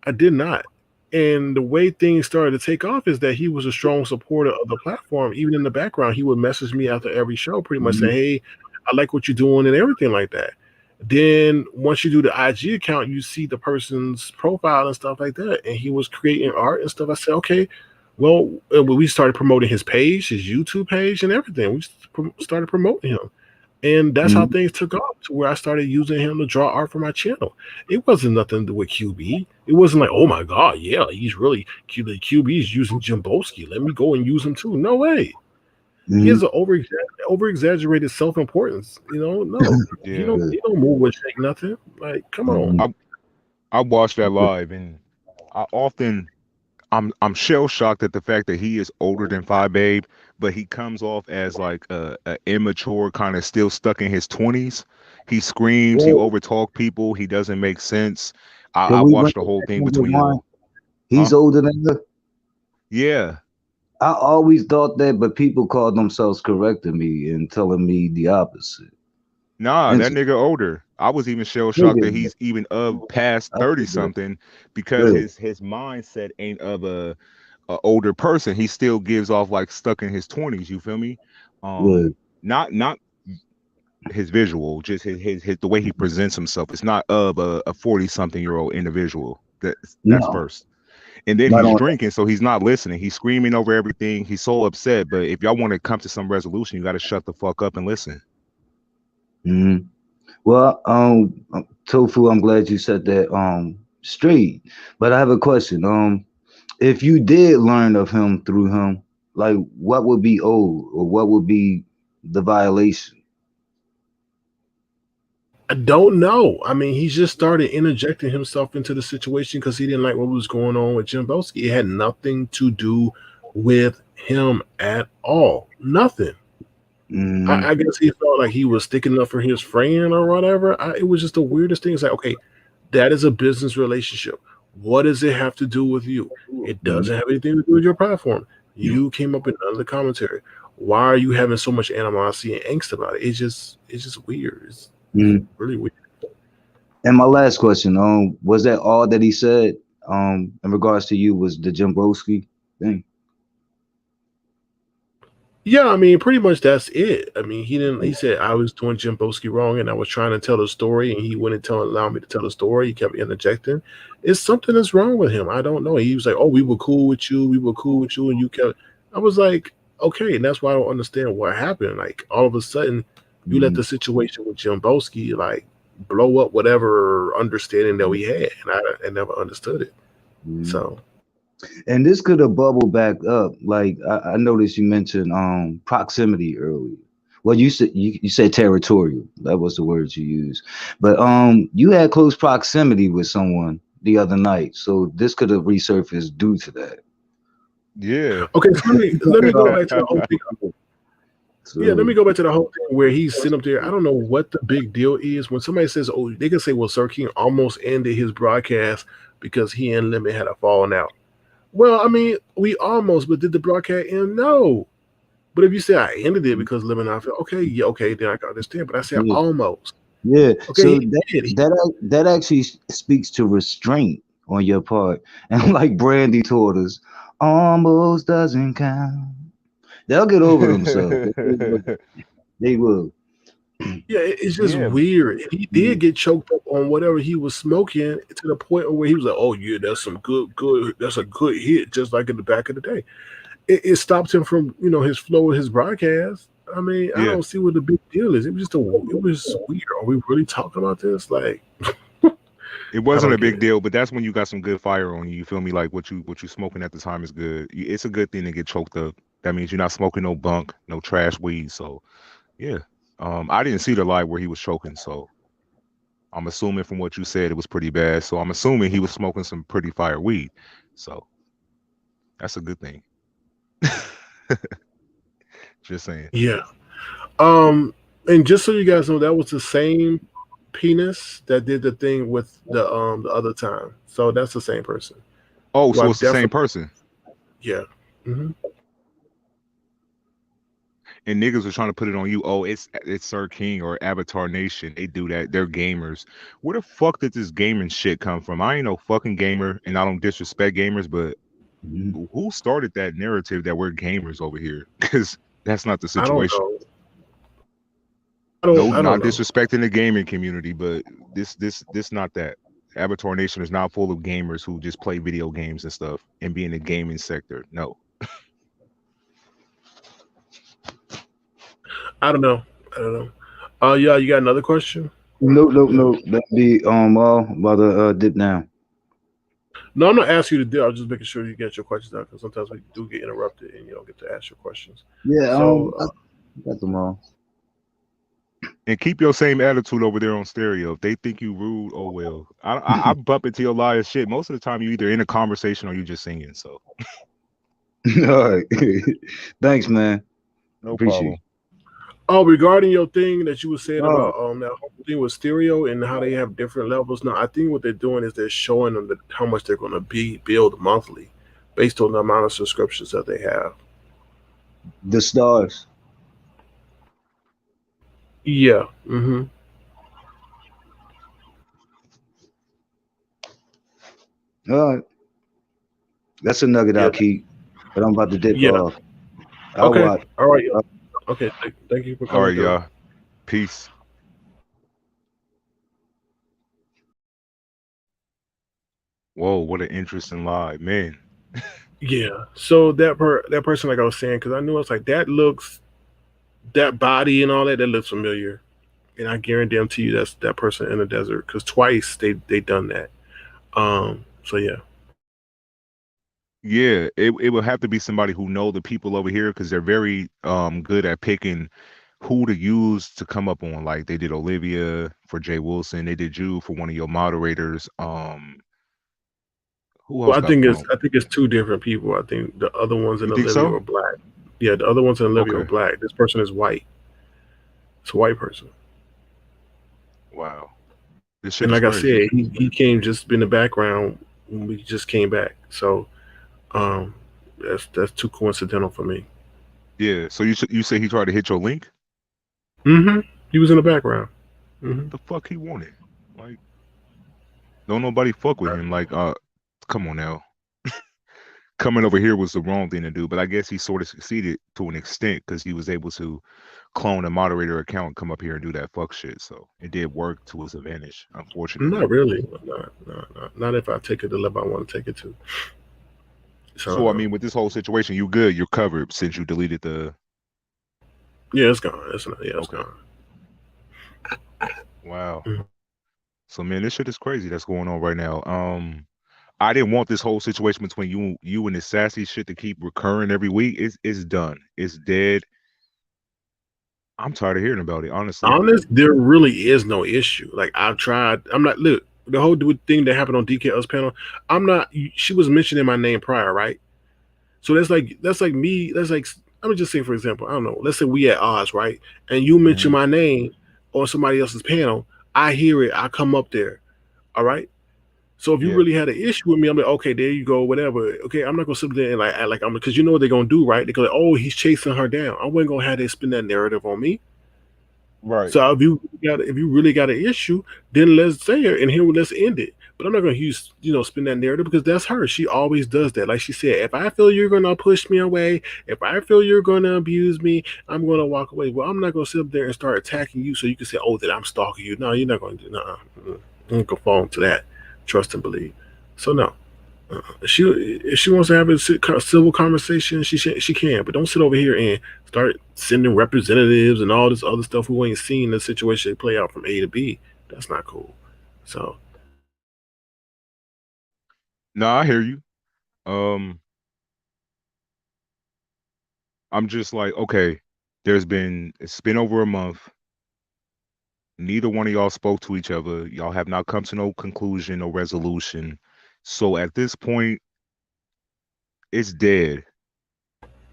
I did not. And the way things started to take off is that he was a strong supporter of the platform. Even in the background, he would message me after every show, pretty much say, Mhm. "Hey, I like what you're doing," and everything like that. Then once you do the IG account, you see the person's profile and stuff like that. And he was creating art and stuff. I said, okay, well, we started promoting his page, his YouTube page, and everything. We started promoting him. And that's how Mhm. things took off to where I started using him to draw art for my channel. It wasn't nothing to do with QB. It wasn't like, oh my God, yeah, he's really QB's using Jimboski. Let me go and use him too. No way. He has Mhm. an over exaggerated self importance. No, he Yeah. don't Good. he don't move and shake nothing. Like, come on. Mhm. I I watched that live and I often I'm shell shocked at the fact that he is older than Phi Babe, but he comes off as like a immature, kind of still stuck in his 20s. He screams, he Well, overtalk people, he doesn't make sense. I can we bring watched the it whole back thing to the between one? y'all. Huh? He's older than her. Yeah. I always thought that, but people called themselves correcting me and telling me the opposite. Nah, that Interesting. nigga older. I was even shell shocked that Nigga, he's even of past I 30 figured. something because Good. his mindset ain't of a older person. He still gives off like stuck in his 20s, you feel me? Good. Not his visual, just his the way he presents himself. It's not of a 40 something year old individual. That's No. first. And then Right he's on. drinking, so he's not listening. He's screaming over everything. He's so upset. But if y'all want to come to some resolution, you got to shut the fuck up and listen. Hmm. Well, Tofu, I'm glad you said that straight. But I have a question. If you did learn of him through him, like what would be old or what would be the violation? I don't know. I mean, he just started interjecting himself into the situation because he didn't like what was going on with Jim Boski. It had nothing to do with him at all. Nothing. Mm-hmm. I guess he felt like he was sticking up for his friend or whatever. It was just the weirdest thing. It's like, okay, that is a business relationship. What does it have to do with you? It doesn't have anything to do with your platform. You came up in none of the commentary. Why are you having so much animosity and angst about it? It's just weird. It's Mm-hmm. really weird. And my last question, was that all that he said? In regards to you, was the Jim Broski thing? Yeah, I mean, pretty much that's it. I mean, he didn't. He said I was doing Jim Boski wrong, and I was trying to tell the story, and he wouldn't allow me to tell the story. He kept interjecting. It's something that's wrong with him. I don't know. He was like, "Oh, we were cool with you. We were cool with you," and you kept. I was like, "Okay," and that's why I don't understand what happened. Like all of a sudden, you let Mm-hmm. the situation with Jim Boski like blow up whatever understanding that we had, and I never understood it. Mm-hmm. So And this could have bubbled back up. Like I noticed you mentioned proximity earlier. Well, you said territorial. That was the words you used. But you had close proximity with someone the other night, so this could have resurfaced due to that. Yeah. okay, so let me go back to the whole thing. Yeah, let me So go back to the whole thing where he's sitting up there. I don't know what the big deal is when somebody says, "Oh," they can say, "Well, Sir King almost ended his broadcast because he and Lemon had a falling out." Well, I mean, we almost, but did the broadcast end? No. But if you say I ended it because Lemon I felt okay, yeah, okay, then I can understand. But I said Yeah, almost. yeah. Okay, So he did. that actually speaks to restraint on your part, and like Brandy taught us, almost doesn't count. They'll get over themselves. They will. Yeah, it's just Yeah, weird. And he Yeah. did get choked up on whatever he was smoking to the point where he was like, "Oh yeah, that's some good. That's a good hit," just like in the back of the day. It stopped him from his flow of his broadcast. I mean, I yeah. don't see what the big deal is. It was just it was weird. Are we really talking about this? Like, It I wasn't don't a get big it. deal, but that's when you got some good fire on you. You feel me? Like what you smoking at the time is good. It's a good thing to get choked up. That means you're not smoking no bunk, no trash weed. So yeah. I didn't see the light where he was choking, so I'm assuming from what you said it was pretty bad. So I'm assuming he was smoking some pretty fire weed. So that's a good thing. Just saying. Yeah. Um, and just so you guys know, that was the same penis that did the thing with the other time. So that's the same person. Oh, Who I so it's the same definitely person. yeah. Hmm. And niggas are trying to put it on you. Oh, it's Sir King or Avatar Nation. They do that. They're gamers. Where the fuck did this gaming shit come from? I ain't no fucking gamer, and I don't disrespect gamers, but Mhm. who started that narrative that we're gamers over here? Because that's not the I don't situation. know. No, I don't not know. disrespecting the gaming community, but this not that. Avatar Nation is not full of gamers who just play video games and stuff and be in the gaming sector. No. I don't know. I don't know. Yeah, you got another question? No, no, Yeah. no. That'd be all about to dip now. No, I'm not asking you to do. I'm just making sure you get your questions out because sometimes we do get interrupted and you don't get to ask your questions. Yeah, So I got them all. And keep your same attitude over there on stereo. If they think you rude, oh well. I bump into your lie as shit. Most of the time, you either in a conversation or you just singing. So All right. Thanks, man. no Appreciate problem. it. regarding your thing that you were saying Oh, about that whole thing with stereo and how they have different levels. Now, I think what they're doing is they're showing them how much they're going to be billed monthly based on the amount of subscriptions that they have. the stars. Yeah. Hmm. All right. That's a nugget Yeah. I'll keep, but I'm about to dip Yeah. off. I'll Okay. watch. All right. Okay. Thank you for All coming right, through. y'all. Peace. Whoa, what an interesting lie, man. Yeah. So that person, like I was saying, because I knew I was like that body and all that looks familiar, and I guarantee you that's that person in the desert because twice they done that. So yeah. Yeah, it will have to be somebody who know the people over here because they're very good at picking who to use to come up on. Like they did Olivia for Jay Wilson, they did you for one of your moderators. Who else Well, I got think put it's on? I think it's two different people. I think the other ones in You think Olivia so? are black. Yeah, the other ones in Olivia are Okay. black. This person is white. It's a white person. Wow. This shit And is like I crazy. said, he came just in the background when we just came back. So um, that's too coincidental for me. Yeah. So you say he tried to hit your link? Hmm. He was in the background. Hmm. What the fuck he wanted? Like, don't nobody fuck with him. Like, come on now. Coming over here was the wrong thing to do, but I guess he sort of succeeded to an extent because he was able to clone a moderator account and come up here and do that fuck shit. So it did work to his advantage, unfortunately. Not really. Not if I take it the level I want to take it to. So So I mean, with this whole situation, you good? You're covered since you deleted the. yeah, it's gone. It's not. Yeah, it's Okay. gone. Wow. Mhm. So man, this shit is crazy that's going on right now. I didn't want this whole situation between you and this sassy shit to keep recurring every week. It's done. It's dead. I'm tired of hearing about it, honestly. Honest, there really is no issue. Like I've tried. I'm not. Look, the whole thing that happened on DKL's panel. I'm not. She was mentioning my name prior, right? So that's like me. That's like let me just say, for example, I don't know. Let's say we at odds, right? And you mention Hmm. my name on somebody else's panel. I hear it. I come up there. All right. So if you Yeah. really had an issue with me, I'm like, okay, there you go, whatever. Okay, I'm not gonna sit there and like act like I'm because you know what they're gonna do, right? They're gonna, oh, he's chasing her down. I wasn't gonna have they spin that narrative on me. Right. So if you really got an issue, then let's say it and here let's end it. But I'm not gonna use spin that narrative because that's her. She always does that. Like she said, if I feel you're gonna push me away, if I feel you're gonna abuse me, I'm gonna walk away. Well, I'm not gonna sit up there and start attacking you so you can say, oh, that I'm stalking you. No, you're not gonna do. No, I'm not gonna fall into that. Trust and believe. So no. If she wants to have a civil conversation, she can, but don't sit over here and start sending representatives and all this other stuff who ain't seen the situation play out from A to B. That's not cool. So No, I hear you. Um, I'm just like, okay, it's been over a month. Neither one of y'all spoke to each other. Y'all have not come to no conclusion, no resolution. So at this point, it's dead.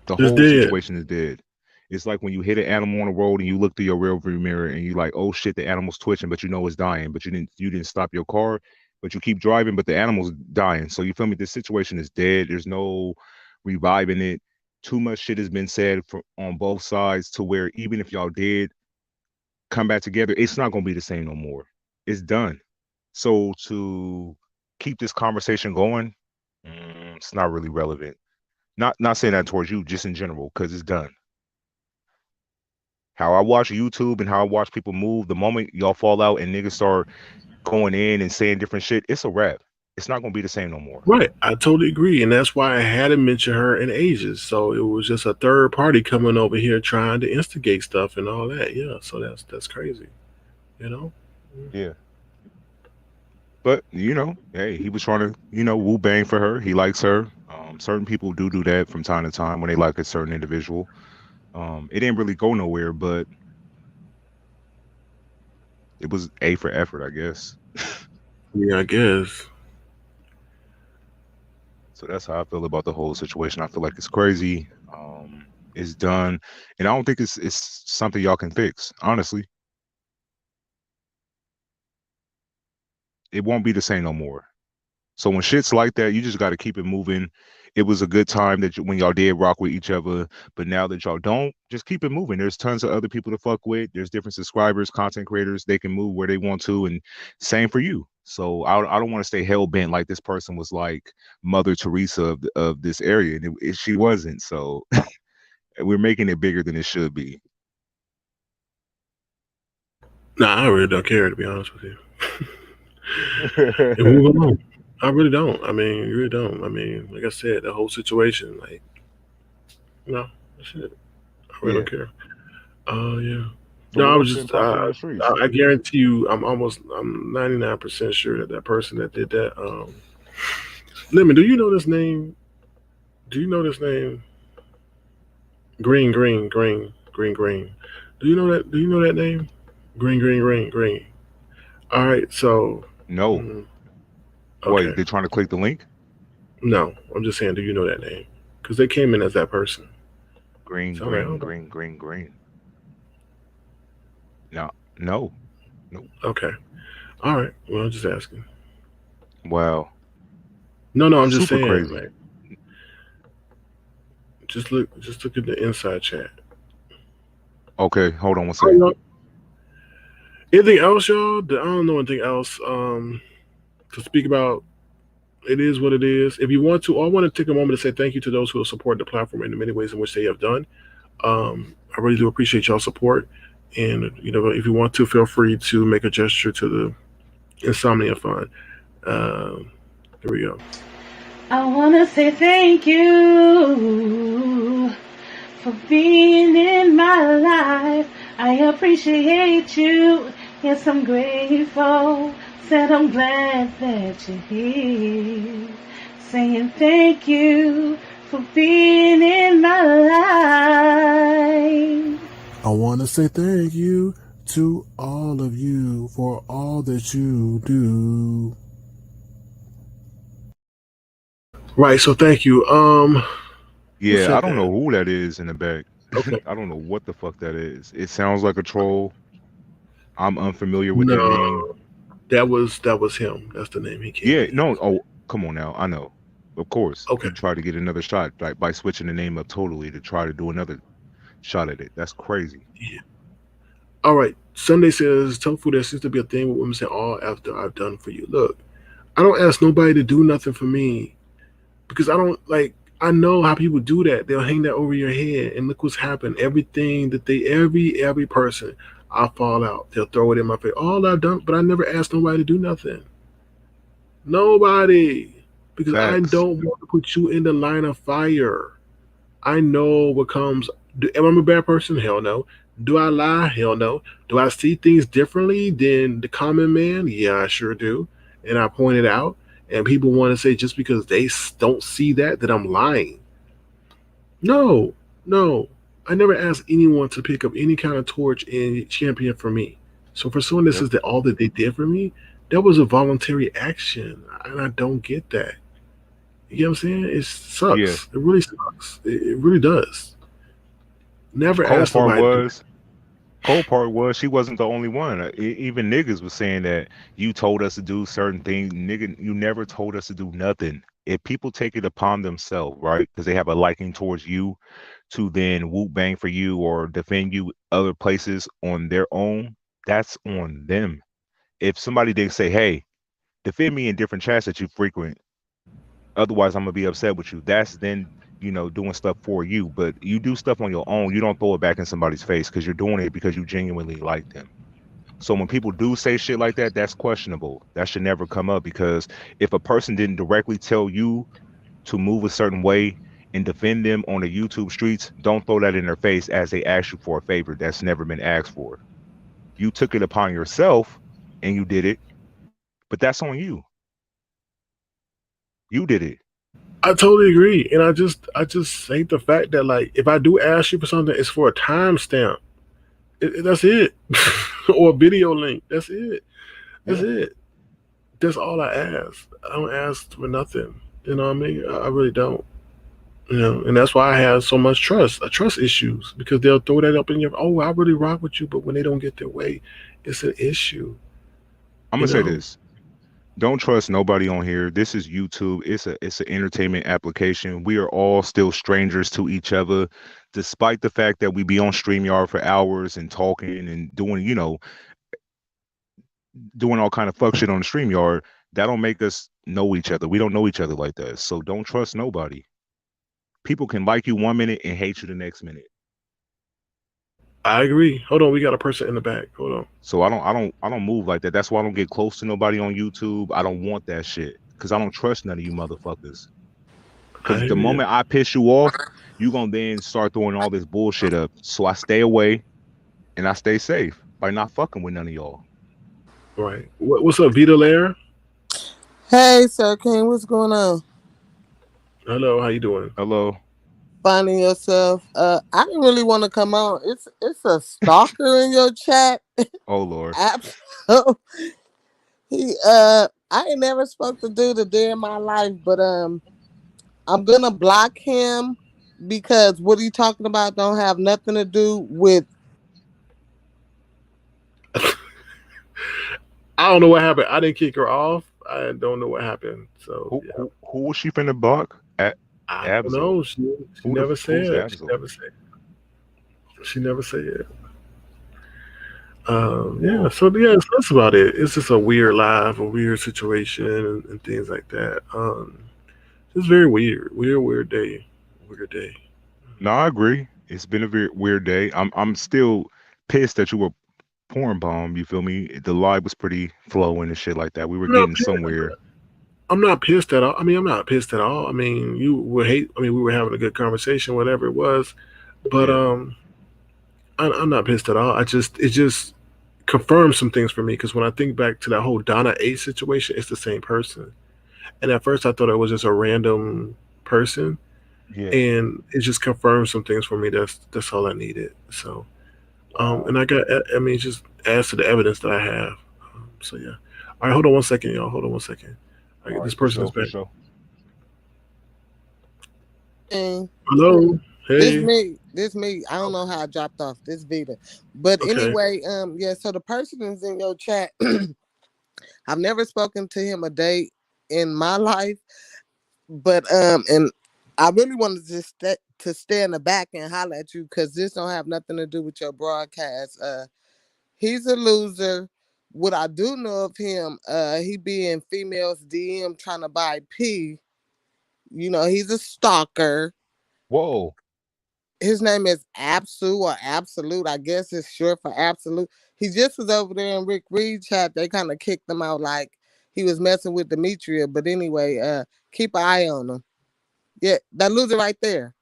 The it's whole dead. situation is dead. It's like when you hit an animal on the road and you look through your rearview mirror and you like, oh shit, the animal's twitching, but you know it's dying, but you didn't stop your car, but you keep driving, but the animal's dying. So you feel me? This situation is dead. There's no reviving it. Too much shit has been said on both sides to where even if y'all did come back together, it's not gonna be the same no more. It's done. So to keep this conversation going, it's not really relevant. Not saying that towards you, just in general, because it's done. How I watch YouTube and how I watch people move, the moment y'all fall out and niggas start going in and saying different shit, it's a wrap. It's not gonna be the same no more. Right, I totally agree, and that's why I hadn't mentioned her in ages. So it was just a third party coming over here trying to instigate stuff and all that. Yeah, so that's crazy. You know. Yeah. But hey, he was trying to, woo bang for her. He likes her. Certain people do that from time to time when they like a certain individual. It didn't really go nowhere, but it was A for effort, I guess. Yeah, I guess. So that's how I feel about the whole situation. I feel like it's crazy. It's done, and I don't think it's something y'all can fix. Honestly, it won't be the same no more. So when shit's like that, you just got to keep it moving. It was a good time when y'all did rock with each other, but now that y'all don't, just keep it moving. There's tons of other people to fuck with. There's different subscribers, content creators. They can move where they want to, and same for you. So I don't want to stay hell bent like this person was like Mother Teresa of this area, and she wasn't. So we're making it bigger than it should be. Nah, I really don't care to be honest with you. And move along. I really don't. I mean, you really don't. I mean, like I said, the whole situation, like, no, shit. I really Yeah. don't care. Yeah. So No, I what was else been just, popping in the streets? I guarantee you, I'm 99% sure that that person that did that, Lemon, do you know this name? Do you know this name? Green, green, green, green, green. Do you know that? Do you know that name? Green, green, green, green. All right, so, No. mm, okay. Wait, they trying to click the link? No, I'm just saying, do you know that name? Because they came in as that person. Green, So I'm like, green, oh, green, green, green. No, no, no. okay. All right. Well, I'm just asking. Wow. No, no, I'm just Super saying, crazy. like, just look at the inside chat. Okay, hold on one Oh, second. no. Anything else, y'all? I don't know anything else to speak about. It is what it is. If you want to, I want to take a moment to say thank you to those who have supported the platform in the many ways in which they have done. I really do appreciate y'all support. And if you want to, feel free to make a gesture to the Insomnia Fund. Here we go. I want to say thank you for being in my life. I appreciate you. Yes, I'm grateful. Said I'm glad that you're here. Saying thank you for being in my life. I want to say thank you to all of you for all that you do. Right. So thank you. Who Yeah, I said don't that? know who that is in the back. Okay. I don't know what the fuck that is. It sounds like a troll. I'm unfamiliar with that No, name. That was him. That's the name he came Yeah, in no. as. Oh, come on now. I know. Of course, Okay. he tried to get another shot like by switching the name up totally to try to do another shot at it. That's crazy. Yeah. All right. Sunday says tofu. There seems to be a thing with women saying, "All after I've done for you." Look, I don't ask nobody to do nothing for me because I don't like. I know how people do that. They'll hang that over your head, and look what's happened. Everything that every person, I fall out. They'll throw it in my face. All I've done, but I never asked nobody to do nothing. Nobody, because I Facts. don't want to put you in the line of fire. I know what comes. Am I a bad person? Hell no. Do I lie? Hell no. Do I see things differently than the common man? Yeah, I sure do. And I point it out. And people want to say just because they don't see that I'm lying. No, no. I never asked anyone to pick up any kind of torch and champion for me. So for someone that Yep. says that all that they did for me, that was a voluntary action, and I don't get that. You know what I'm saying? It Yeah. sucks. It really sucks. It really does. Never Cold asked part nobody to do was cold part was she wasn't the only one. Even niggas was saying that you told us to do certain things. Nigga, you never told us to do nothing. If people take it upon themselves, right, because they have a liking towards you to then whoop bang for you or defend you other places on their own, that's on them. If somebody did say, hey, defend me in different chats that you frequent, otherwise I'm gonna be upset with you. That's then, doing stuff for you. But you do stuff on your own, you don't throw it back in somebody's face because you're doing it because you genuinely like them. So when people do say shit like that, that's questionable. That should never come up because if a person didn't directly tell you to move a certain way and defend them on the YouTube streets, don't throw that in their face as they ask you for a favor that's never been asked for. You took it upon yourself and you did it, but that's on you. You did it. I totally agree, and I just hate the fact that like if I do ask you for something, it's for a timestamp. That's it, or a video link. That's it. That's Yeah. it. That's all I ask. I don't ask for nothing. You know what I mean? I really don't. And that's why I have so much trust issues because they'll throw that up in your. Oh, I really rock with you, but when they don't get their way, it's an issue. I'm You gonna say know. this. Don't trust nobody on here. This is YouTube. It's an entertainment application. We are all still strangers to each other, despite the fact that we be on StreamYard for hours and talking and doing all kind of fuck shit on the StreamYard. That don't make us know each other. We don't know each other like that. So don't trust nobody. People can like you 1 minute and hate you the next minute. I agree. Hold on, we got a person in the back. Hold on. So I don't move like that. That's why I don't get close to nobody on YouTube. I don't want that shit because I don't trust none of you motherfuckers. I Because the hear you. moment I piss you off, you gonna then start throwing all this bullshit up. So I stay away and I stay safe by not fucking with none of y'all. Right. What's up, Vita Lair? Hey, Sir King, what's going on? Hello, how you doing? Hello. Finding yourself? I didn't really want to come on. It's a stalker in your chat. Oh Lord. Absolutely. I ain't never spoke to dude a day in my life, but I'm gonna block him because what he talking about don't have nothing to do with. I don't know what happened. I didn't kick her off. I don't know what happened. So Who yeah, who who was she finna block? I don't Abzo. know. She Who the never who's said. She Abzo? never said. She never said. Yeah. Whoa. So yeah, so that's about it. It's just a weird life, a weird situation, and things like that. Just very weird. Weird day. Weird day. No, I agree. It's been a very weird day. I'm still pissed that you were porn bomb. You feel me? The live was pretty flowing and shit like that. We were I'm not. getting somewhere. I'm not pissed at all. I mean, I'm not pissed at all. I mean, you were hate. I mean, we were having a good conversation, whatever it was. But Yeah. I'm not pissed at all. It just confirms some things for me because when I think back to that whole Donna A situation, it's the same person. And at first, I thought it was just a random person, Yeah. and it just confirmed some things for me. That's all I needed. So, Wow. and I got. I mean, it just adds to the evidence that I have. So yeah. All right, hold on one second, y'all. Hold on one second. All All right, right, this for person is sure, for back. sure. And Hello. this Hey. me, this me. I don't know how I dropped off this Vita, but Okay. anyway, yeah. So the person is in your chat. I've never spoken to him a day in my life, but and I really wanted to stay in the back and holler at you because this don't have nothing to do with your broadcast. He's a loser. What I do know of him, he be in females DM trying to buy P. He's a stalker. Whoa. His name is Absu or Absolute. I guess it's short for Absolute. He just was over there in Rick Reed chat. They kind of kicked him out like he was messing with Demetria. But anyway, keep an eye on him. Yeah, that loser right there.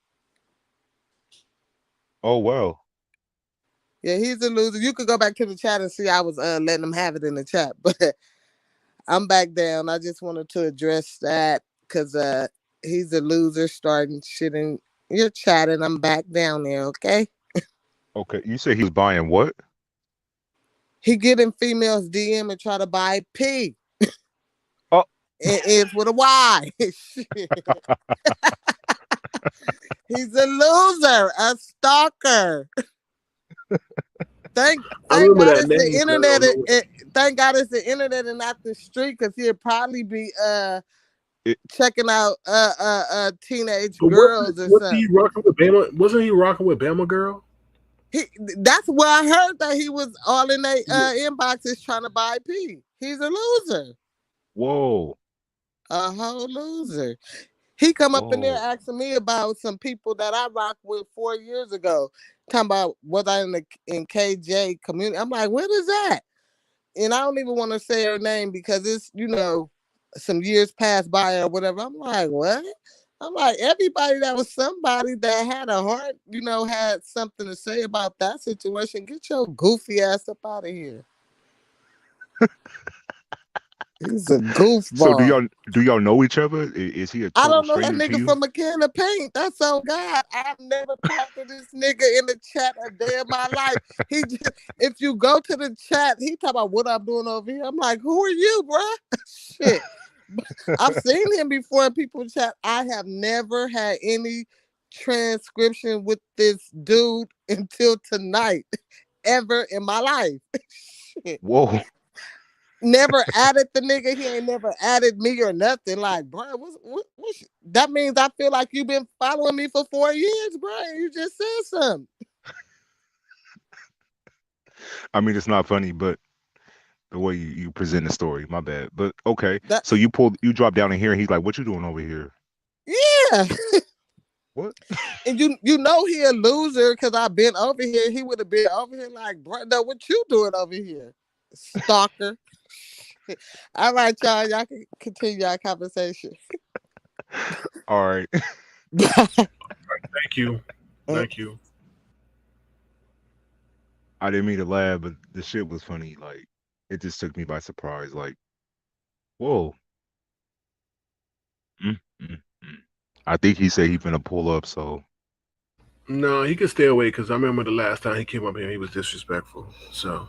Oh wow. Yeah, he's a loser. You could go back to the chat and see I was letting him have it in the chat. But I'm back down. I just wanted to address that because he's a loser starting shit in your chat, and I'm back down there, okay? Okay. You say he was buying what? He get in females DM and try to buy P. Oh. It is with a Y. He's a loser, a stalker. Thank remember God that it's the name. internet. Thank God it's the internet and not the street, because he'd probably be checking out teenage But girls or wasn't he something. rocking with Bama? Wasn't he rocking with Bama girl? That's where I heard that he was all in their inboxes trying to buy P. He's a loser. Whoa. A whole loser. He come up in there Whoa. asking me about some people that I rocked with 4 years ago. Talking about was I in KJ community. I'm like, what is that? And I don't even want to say her name because it's, some years passed by or whatever. I'm like, what? I'm like, everybody that was somebody that had a heart, had something to say about that situation. Get your goofy ass up out of here. He's a So goofball. do y'all know each other? Is he a I total don't know that stranger to nigga you? from a can of paint. That's on God. I've never talked to this nigga in the chat a day of my life. He just, if you go to the chat, he talk about what I'm doing over here. I'm like, who are you, bruh? Shit. I've seen him before in people chat. I have never had any transcription with this dude until tonight, ever in my life. Shit. Whoa. Never added the nigga. He ain't never added me or nothing. Like, bro, that means I feel like you've been following me for 4 years, bro. You just said something. I mean, it's not funny, but the way you present the story, my bad. But okay. That, So you drop down in here and he's like, what you doing over here? yeah. What? And you know he a loser because I've been over here. He would have been over here like, bro, no, what you doing over here? Stalker. All right, y'all. Y'all can continue our conversation. All right. Thank you. Thank you. I didn't mean to laugh, but the shit was funny. Like, it just took me by surprise. Like, whoa. Mm, mm, mm. I think he said he finna pull up, so No, he could stay away because I remember the last time he came up here, he was disrespectful. So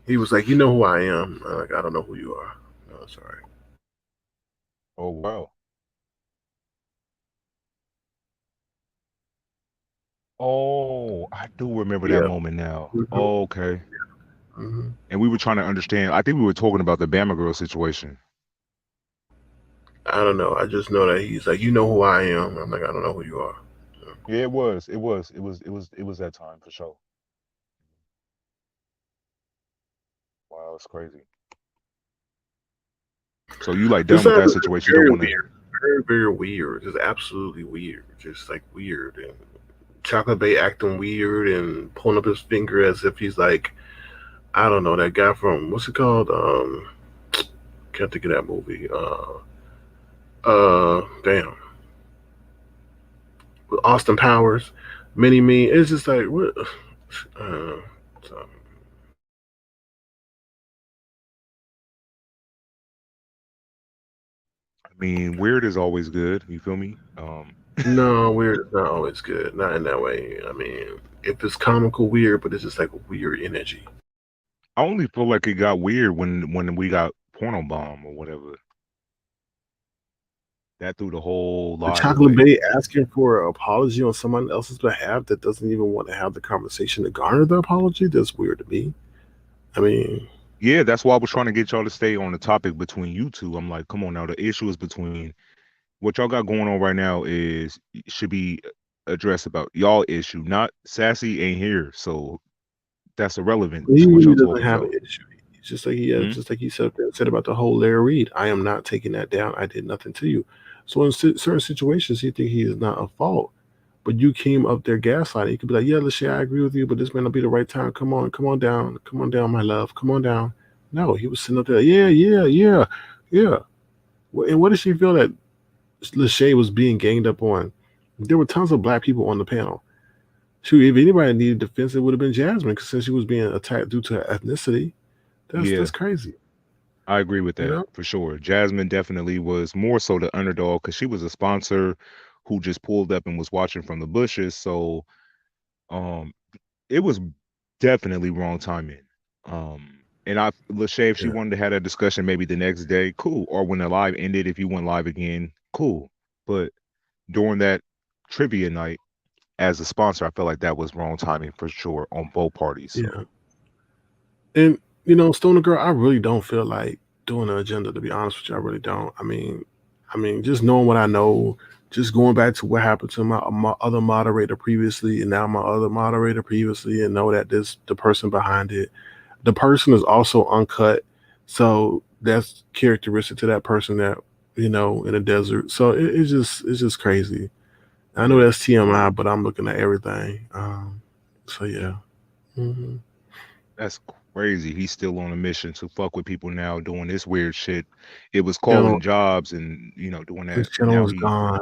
he was like, "You know who I am?" I'm like, "I don't know who you are." No, sorry. oh wow. Oh, I do remember that Yeah. moment now. Mhm. Oh, okay. Mm-hmm. And we were trying to understand. I think we were talking about the Bama girl situation. I don't know. I just know that he's like, "You know who I am?" I'm like, "I don't know who you are." So, Yeah, it was. It was that time for sure. Wow, it's crazy. So you like this done with time that is situation? You don't very want to. weird. Very, very weird. Just absolutely weird. Just like weird. And Chocolate Bay acting weird and pulling up his finger as if he's like, I don't know, that guy from what's it called? Can't think of that movie. Damn, with Austin Powers, Mini Me. It's just like what? Uh, so, I mean, weird is always good. You feel me? no, weird is not always good. Not in that way. I mean, if it's comical weird, but it's just like a weird energy. I only feel like it got weird when we got porno bomb or whatever. That threw the whole The live Chocolate away. Bay asking for an apology on someone else's behalf that doesn't even want to have the conversation to garner the apology. That's weird to me. I mean, Yeah, that's why I was trying to get y'all to stay on the topic between you two. I'm like, come on now. The issue is between what y'all got going on right now is should be addressed about y'all issue, not sassy ain't here. So that's irrelevant He to what really y'all doesn't talking have an about. issue. It's Hmm? just like he said about the whole Larry Reed. I am not taking that down. I did nothing to you. So in certain situations, he think he is not a fault. But you came up there gaslighting. You could be like, yeah, Lachey, I agree with you, but this may not be the right time. Come on down, my love, come on down. No, he was sitting up there, yeah, yeah, yeah, yeah. And what did she feel that Lachey was being ganged up on? There were tons of black people on the panel. Shoot, if anybody needed defense, it would have been Jasmine, because since she was being attacked due to her ethnicity, that's Yeah, crazy. I agree with You that know? for sure. Jasmine definitely was more so the underdog because she was a sponsor who just pulled up and was watching from the bushes. So um it was definitely wrong timing. And Lachey, if she Yeah. wanted to have that discussion maybe the next day, cool. Or when the live ended, if you went live again, cool. But during that trivia night, as a sponsor, I felt like that was wrong timing for sure on both parties. So Yeah. And Stoner Girl, I really don't feel like doing an agenda. To be honest with you, I really don't. Just knowing what I know, just going back to what happened to my other moderator previously, and now my other moderator previously, and know that this the person behind it. The person is also uncut, so that's characteristic to that person that in a desert. So it's just crazy. I know yeah, that's TMI, but I'm looking at everything. So yeah. Hmm. that's crazy. He's still on a mission to fuck with people now doing this weird shit. It was Channel calling jobs and doing his that. channel Now is he gone,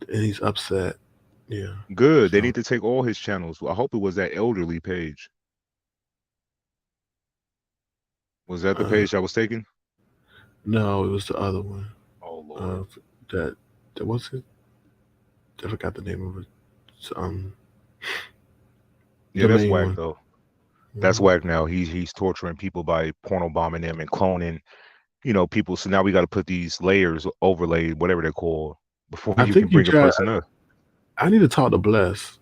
and he's upset. Yeah. good. They So need to take all his channels. I hope it was that elderly page. Was that the uh, page that was taken? no, it was the other one. Oh Lord. Uh, that that was it. I forgot the name of it. It's, Yeah, the that's main whack one. though. That's Hmm. whack now. He's torturing people by porno bombing them and cloning, people. So now we got to put these layers, overlay, whatever they're called, before I you can think he bring a tried. person up. I need to talk to Bless.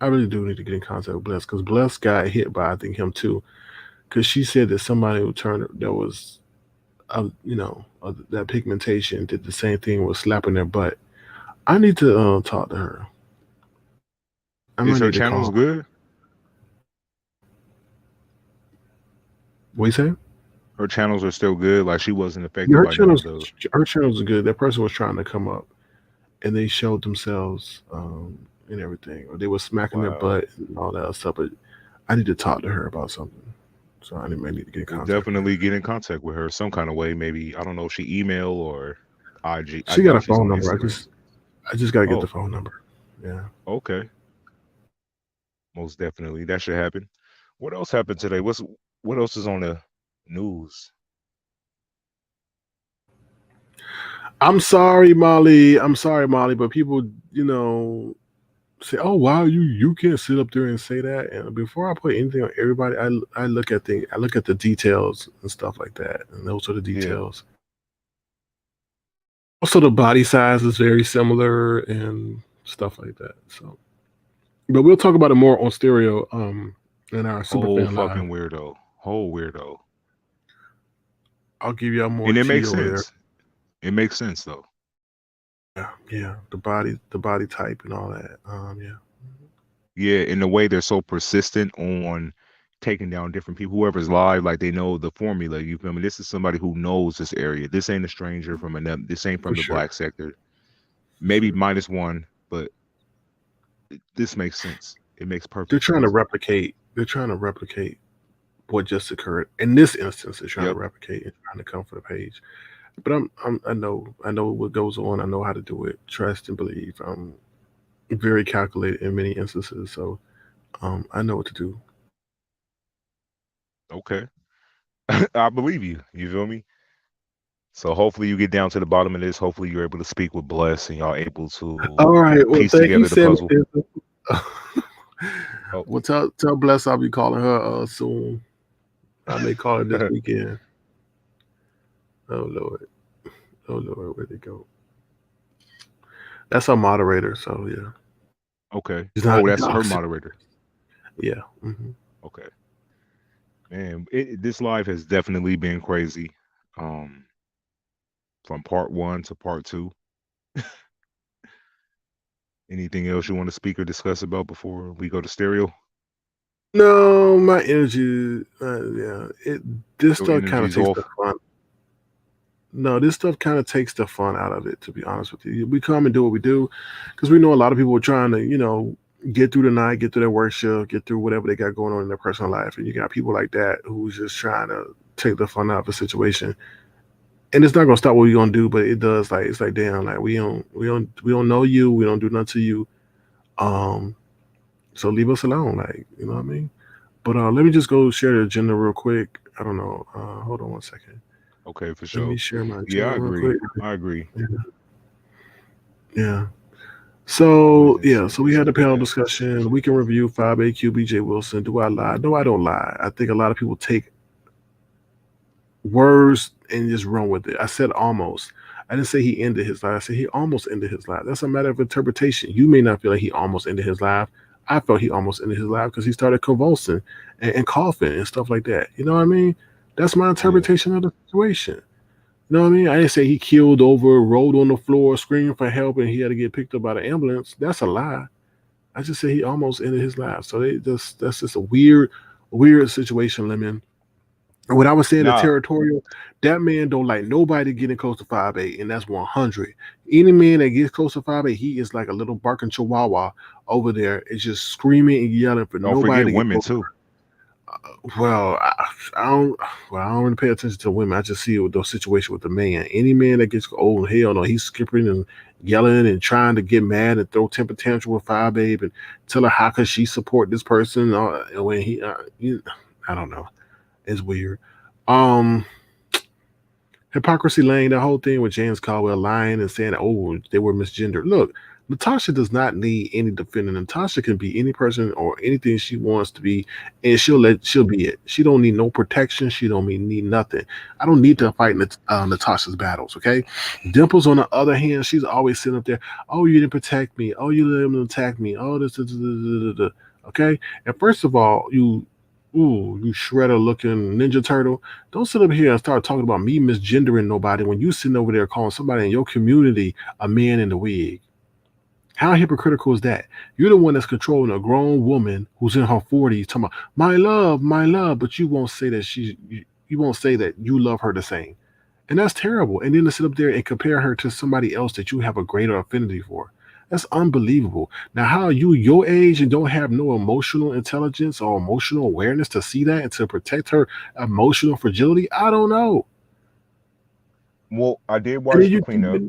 I really do need to get in contact with Bless, because Bless got hit by, I think, him too. Because she said that somebody who turned that was that pigmentation did the same thing with slapping their butt. I need to talk to her. I Is might her need to channels call. good? What you say? Her channels are still good. Like she wasn't Yeah, affected her by none of channels, the. her channels are good. That person was trying to come up, and they showed themselves and everything, or they were smacking their Wow. butt and all that stuff. But I need to talk to her about something, so might need to get in We'll contact with her. definitely get in contact with her some kind of way. Maybe I don't know if she email or IG. I She got know a she's phone on number. Instagram. I just got to get the Oh, phone number. Yeah. okay. Most definitely. That should happen. What else happened today? What else is on the news? I'm sorry, Molly. I'm sorry, Molly, but people, you know, say, "Oh, wow, you can't sit up there and say that." And before I put anything on everybody, I look at the details and stuff like that, and those are the Yeah. details. Also, the body size is very similar and stuff like that. So, but we'll talk about it more on stereo, in our Whole Superfan Live. fucking weirdo. Whole weirdo. I'll give y'all more And it tea makes over there. sense. It makes sense though. Yeah, yeah, the body type and all that. Yeah. Yeah, in the way they're so persistent on taking down different people, whoever's live, like they know the formula. You feel me? This is somebody who knows this area. This ain't a stranger from another. This ain't For from the sure, black sector. for Maybe sure. -1, but this makes sense. It makes They're perfect trying to sense. replicate. They're trying to replicate what just occurred. In this instance, they're trying to Yep. replicate and trying to come for the page. But I know what goes on. I know how to do it. Trust and believe. I'm very calculated in many instances, so I know what to do. Okay. I believe you. You feel me? So hopefully you get down to the bottom of this. Hopefully you're able to speak with Bless and y'all able All to right. Well, piece thank you, together the Sam. puzzle. Oh, Well, tell Bless I'll be calling her soon. I may call her this weekend. Oh Lord, oh Lord, where'd it go? That's our moderator. So yeah, okay. he's not. Oh, He's that's not her upset. moderator. Yeah. Hmm. Okay. Man, this live has definitely been crazy. Um, from part one to part two. Anything else you want to speak or discuss about before we go to stereo? No, my energy, yeah, this Your stuff kind of energy's takes the off. fun. No, this stuff kind of takes the fun out of it. To be honest with you, we come and do what we do because we know a lot of people are trying to, get through the night, get through their work shift, get through whatever they got going on in their personal life, and you got people like that who's just trying to take the fun out of the situation. And it's not gonna stop what we're gonna do, but it does. Like it's like damn, like we don't know you, we don't do nothing to you. Um, so leave us alone, like you know what I mean. But let me just go share the agenda real quick. I don't know. Hold on one second. Okay, for Let sure. me share my Yeah, agenda I real agree. quick. I agree. Yeah. Yeah. What is So that yeah, so we sentence had the after panel that? discussion. We can review 5AQ BJ Wilson. Do I lie? No, I don't lie. I think a lot of people take words and just run with it. I said almost. I didn't say he ended his life. I said he almost ended his life. That's a matter of interpretation. You may not feel like he almost ended his life. I felt he almost ended his life because he started convulsing and coughing and stuff like that. You know what I mean? That's my Yeah. interpretation of the situation. You know what I mean? I didn't say he killed over, rolled on the floor, screaming for help, and he had to get picked up by the ambulance. That's a lie. I just said he almost ended his life. So that's just a weird situation, Lemon. And what I was saying, the Nah. territorial, that man don't like nobody getting close to 5'8", and that's 100. Any man that gets close to 5'8", he is like a little barking chihuahua over there. It's just screaming and yelling for Don't nobody forget to get women close. too. Well, I don't. Well, I don't really pay attention to women. I just see it with those situations with the man. Any man that gets old, hell no, he's skipping and yelling and trying to get mad and throw temper tantrum with 5'8", and tell her how could she support this person. And when I don't know, it's weird. Um, Hypocrisy Lane, the whole thing with James Caldwell lying and saying, "Oh, they were misgendered." Look, Natasha does not need any defending. Natasha can be any person or anything she wants to be, and she'll be it. She don't need no protection. She don't need nothing. I don't need to fight Natasha's battles. Okay, Dimples on the other hand, she's always sitting up there. Oh, you didn't protect me. Oh, you let them attack me. Oh, this. Okay, and first of all, you shredder looking Ninja Turtle. Don't sit up here and start talking about me misgendering nobody when you sitting over there calling somebody in your community a man in the wig. How hypocritical is that? You're the one that's controlling a grown woman who's in her 40s talking about my love, but you won't say that you won't say that you love her the same. And that's terrible. And then to sit up there and compare her to somebody else that you have a greater affinity for. That's unbelievable. Now, how are you your age and don't have no emotional intelligence or emotional awareness to see that and to protect her emotional fragility? I don't know. Well, I did And then watch the cleanup,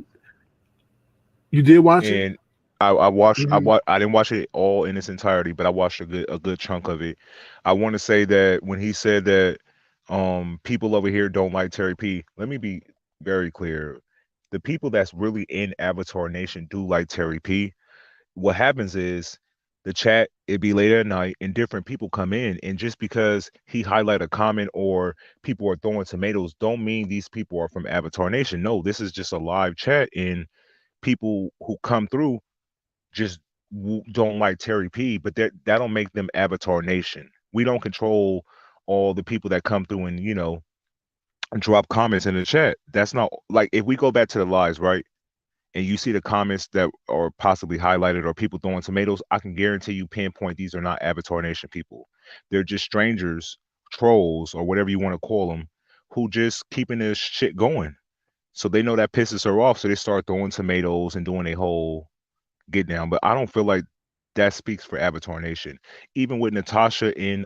you did watch it? and I watched. Mhm. I didn't watch it all in its entirety, but I watched a good chunk of it. I want to say that when he said that people over here don't like Terry P, let me be very clear. The people that's really in Avatar Nation do like Terry P. What happens is the chat, it be late at night and different people come in, and just because he highlight a comment or people are throwing tomatoes don't mean these people are from Avatar Nation. No, this is just a live chat, and people who come through just don't like Terry P, but that don't make them Avatar Nation. We don't control all the people that come through and drop comments in the chat. That's not like if we go back to the lives, right? And you see the comments that are possibly highlighted or people throwing tomatoes, I can guarantee you pinpoint these are not Avatar Nation people. They're just strangers, trolls, or whatever you want to call them, who just keeping this shit going. So they know that pisses her off, so they start throwing tomatoes and doing a whole get down. But I don't feel like that speaks for Avatar Nation. Even with Natasha and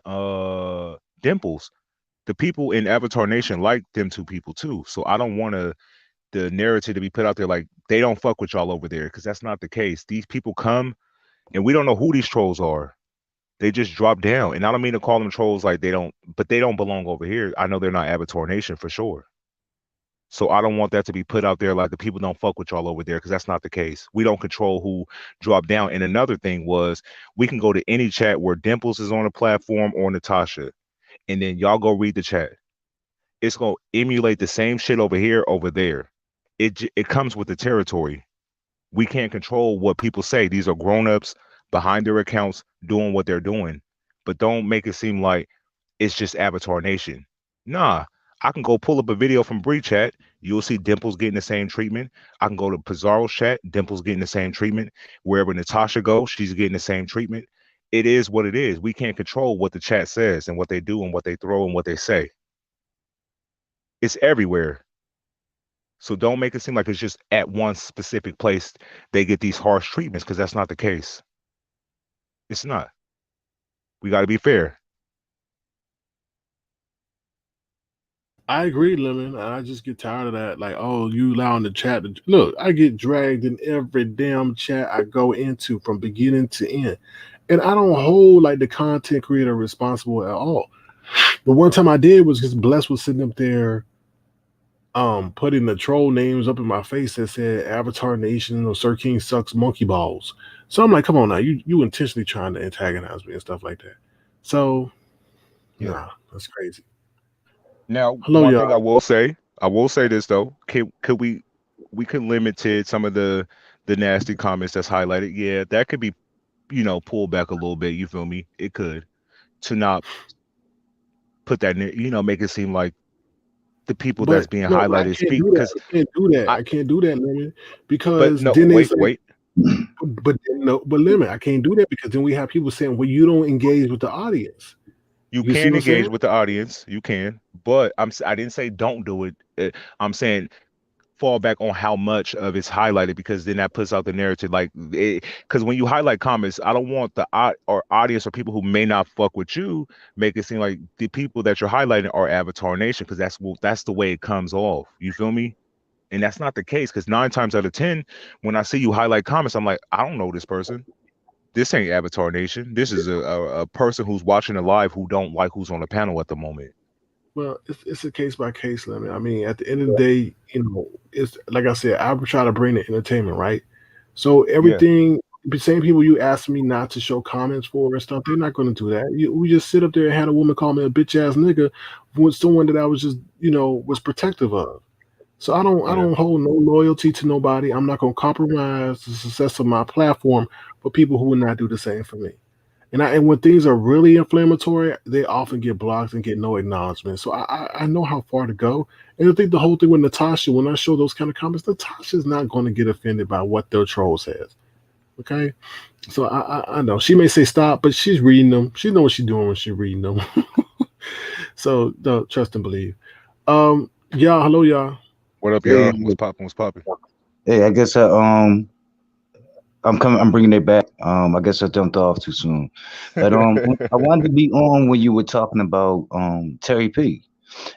Dimples, the people in Avatar Nation like them two people too. So I don't want the narrative to be put out there like they don't fuck with y'all over there, because that's not the case. These people come and we don't know who these trolls are. They just drop down. And I don't mean to call them trolls like they don't, but they don't belong over here. I know they're not Avatar Nation for sure. So I don't want that to be put out there like the people don't fuck with y'all over there, because that's not the case. We don't control who drop down. And another thing was we can go to any chat where Dimples is on a platform or Natasha, and then y'all go read the chat. It's gonna emulate the same shit over here, over there. It comes with the territory. We can't control what people say. These are grown-ups behind their accounts doing what they're doing. But don't make it seem like it's just Avatar Nation. Nah, I can go pull up a video from Bree Chat. You'll see Dimples getting the same treatment. I can go to Pizarro's chat. Dimples getting the same treatment. Wherever Natasha goes, she's getting the same treatment. It is what it is. We can't control what the chat says and what they do and what they throw and what they say. It's everywhere. So don't make it seem like it's just at one specific place they get these harsh treatments because that's not the case. It's not. We got to be fair. I agree, Lemon. I just get tired of that. Like, oh, you allowing the chat to look. I get dragged in every damn chat I go into from beginning to end, and I don't hold like the content creator responsible at all. The one time I did was because Bless was sitting up there, putting the troll names up in my face that said Avatar Nation or Sir King sucks monkey balls. So I'm like, come on now, you intentionally trying to antagonize me and stuff like that. So Yeah. nah, that's crazy. Now, Hello, one y'all. thing I will say this though. Could we could limited some of the nasty comments that's highlighted. Yeah, that could be, pulled back a little bit. You feel me? It could to not put that make it seem like the people that's But being no, I highlighted can't speak do that. because I can't do that. I I can't do that, Lemon, but because no, then they wait, say, wait. but no, but Lemon, I can't do that because then we have people saying, well, you don't engage with the audience. You You see can what I'm saying? engage with the audience. You can, but I didn't say don't do it. I'm saying fall back on how much of it's highlighted because then that puts out the narrative like because when you highlight comments, I don't want the or audience or people who may not fuck with you make it seem like the people that you're highlighting are Avatar Nation because that's the way it comes off. You feel me? And that's not the case because 9 times out of 10 when I see you highlight comments, I'm like, I don't know this person. This ain't Avatar Nation. This is a person who's watching a live who don't like who's on the panel at the moment. Well, it's a case by case limit. I mean, at the end of the day, it's like I said, I try to bring the entertainment, right? So Yeah. everything, the same people you asked me not to show comments for and stuff, they're not going to do that. We just sit up there and had a woman call me a bitch ass nigga with someone that I was just, was protective of. So I Yeah. don't hold no loyalty to nobody. I'm not going to compromise the success of my platform for people who would not do the same for me. And when things are really inflammatory, they often get blocked and get no acknowledgement. So I know how far to go. And I think the whole thing with Natasha, when I show those kind of comments, Natasha's not going to get offended by what their troll says. Okay, so I know she may say stop, but she's reading them. She knows what she's doing when she's reading them. So don't trust and believe. Y'all, hello, y'all. What up, Hey, y'all? What's popping? What's popping? hey, I guess I'm coming. I'm bringing it back. I guess I jumped off too soon, but I wanted to be on when you were talking about Terry P.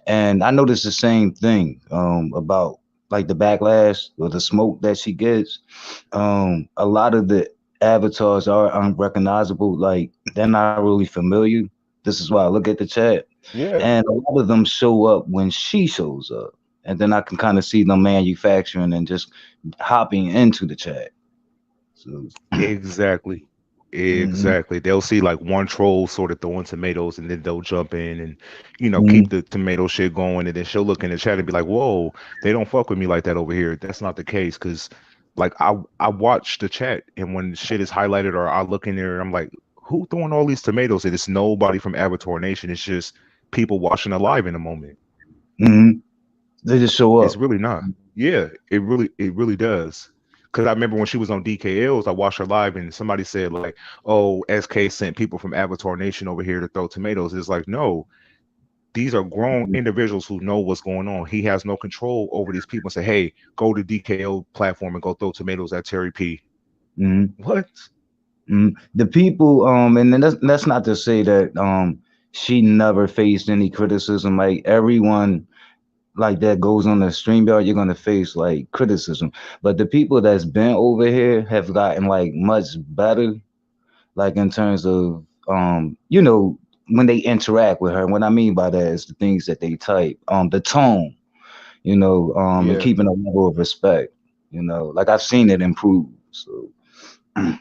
And I noticed the same thing about like the backlash or the smoke that she gets. A lot of the avatars are unrecognizable. Like they're not really familiar. This is why I look at the chat, Yeah. and a lot of them show up when she shows up, and then I can kind of see them manufacturing and just hopping into the chat. So, Exactly. mhm, Exactly. They'll see like one troll sort of throwing tomatoes and then they'll jump in and, keep mhm, the tomato shit going. And then she'll look in the chat and be like, whoa, they don't fuck with me like that over here. That's not the case. Cause like I watch the chat and when shit is highlighted or I look in there, I'm like, who throwing all these tomatoes? And it's nobody from Avatar Nation. It's just people watching a live in a moment. mhm. They just show It's up. really not. Yeah, it really does. Because I remember when she was on DKLs, I watched her live and somebody said like, "Oh, SK sent people from Avatar Nation over here to throw tomatoes." It's like, no, these are grown individuals who know what's going on. He has no control over these people. And say, "Hey, go to DKO platform and go throw tomatoes at Terry P." Mhm. What? The people, and then that's not to say that she never faced any criticism. Like everyone like that goes on the stream yard, you're gonna face like criticism. But the people that's been over here have gotten like much better, like in terms of when they interact with her. What I mean by that is the things that they type, the tone, and Yeah, keeping a level of respect. Like I've seen it improve. So I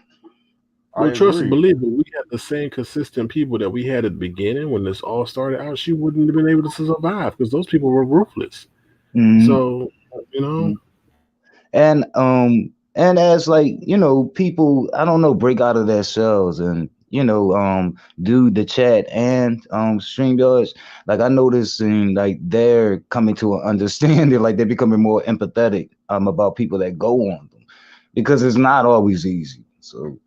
Well, trust and agree. believe, if we had the same consistent people that we had at the beginning when this all started out, she wouldn't have been able to survive because those people were ruthless. mhm. So, you know, and as like people, I don't know, break out of their shells and do the chat and StreamYards. Like I noticing like they're coming to an understanding, like they're becoming more empathetic about people that go on them because it's not always easy. So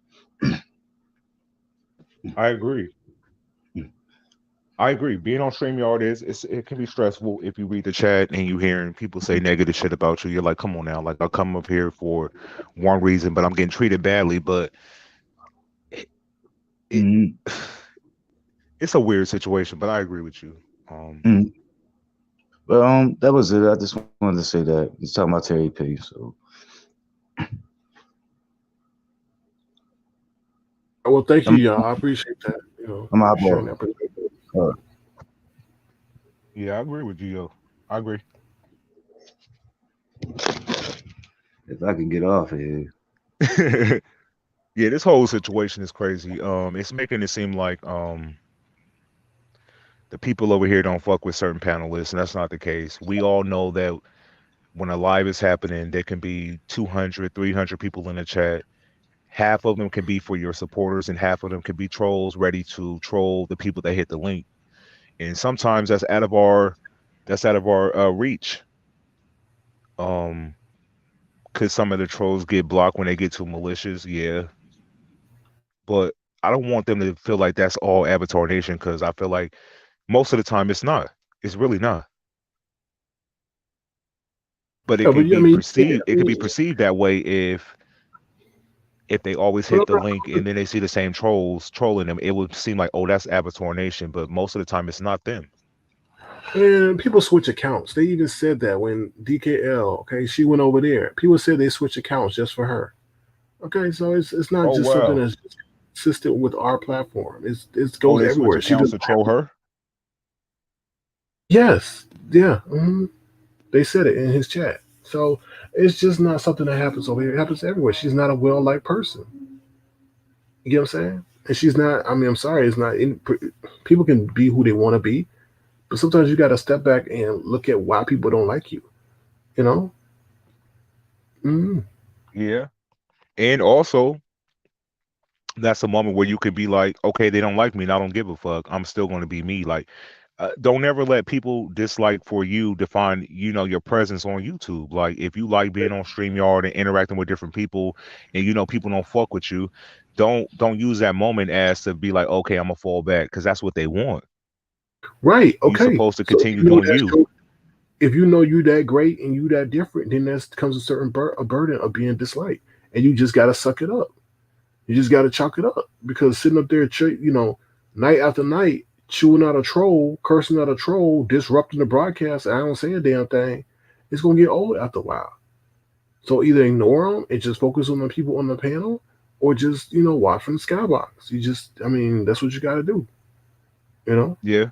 I agree. I agree. Being on StreamYard it can be stressful if you read the chat and you hearing people say negative shit about you. You're like, come on now. Like I come up here for one reason, but I'm getting treated badly. But it, it mhm, it's a weird situation. But I agree with you. mhm. But that was it. I just wanted to say that. It's talking about Terry P. So Well, thank you, I'm y'all. I appreciate that. I'm For out sharing ball. that perspective. Yeah, I agree with you, yo. I agree. If I can get off of here. Yeah, this whole situation is crazy. It's making it seem like the people over here don't fuck with certain panelists, and that's not the case. We all know that when a live is happening, there can be 200, 300 people in the chat. Half of them can be for your supporters, and half of them can be trolls ready to troll the people that hit the link. And sometimes that's out of our reach. Um, could some of the trolls get blocked when they get too malicious? Yeah, but I don't want them to feel like that's all Avatar Nation because I feel like most of the time it's not. It's really not. But it Yeah, but could I be mean, yeah, perceived. It I could mean, be perceived that way if they always but hit the link and then they see the same trolls trolling them. It would seem like, oh, that's Avatar Nation. But most of the time, it's not them. and people switch accounts. They even said that when DKL, okay, she went over there. People said they switch accounts just for her. Okay, so it's not Oh just something wow. that's consistent with our platform. It Oh, goes they switch everywhere. She accounts doesn't to have troll to. her. Yes, yeah. They said it in his chat. So it's just not something that happens over here. It happens everywhere. She's not a well liked person. You get what I'm saying? And she's not. I mean, I'm sorry. It's not. People can be who they want to be, but sometimes you got to step back and look at why people don't like you. You know. Mm-hmm. Yeah. And also, that's a moment where you could be like, okay, they don't like me, and I don't give a fuck. I'm still going to be me. Like, don't ever let people dislike for you define, your presence on YouTube. Like, if you like being on StreamYard and interacting with different people, and people don't fuck with you, don't use that moment as to be like, okay, I'm gonna fall back because that's what they want. Right. You're Okay. supposed to So continue doing you. if you know you that great and you that different, then that comes a certain a burden of being disliked, and you just got to suck it up. You just got to chalk it up because sitting up there, night after night, chewing out a troll, cursing out a troll, disrupting the broadcast. I don't say a damn thing. It's gonna get old after a while. So either ignore them and just focus on the people on the panel, or just watch from the skybox. I mean, that's what you got to do. You know. Yeah.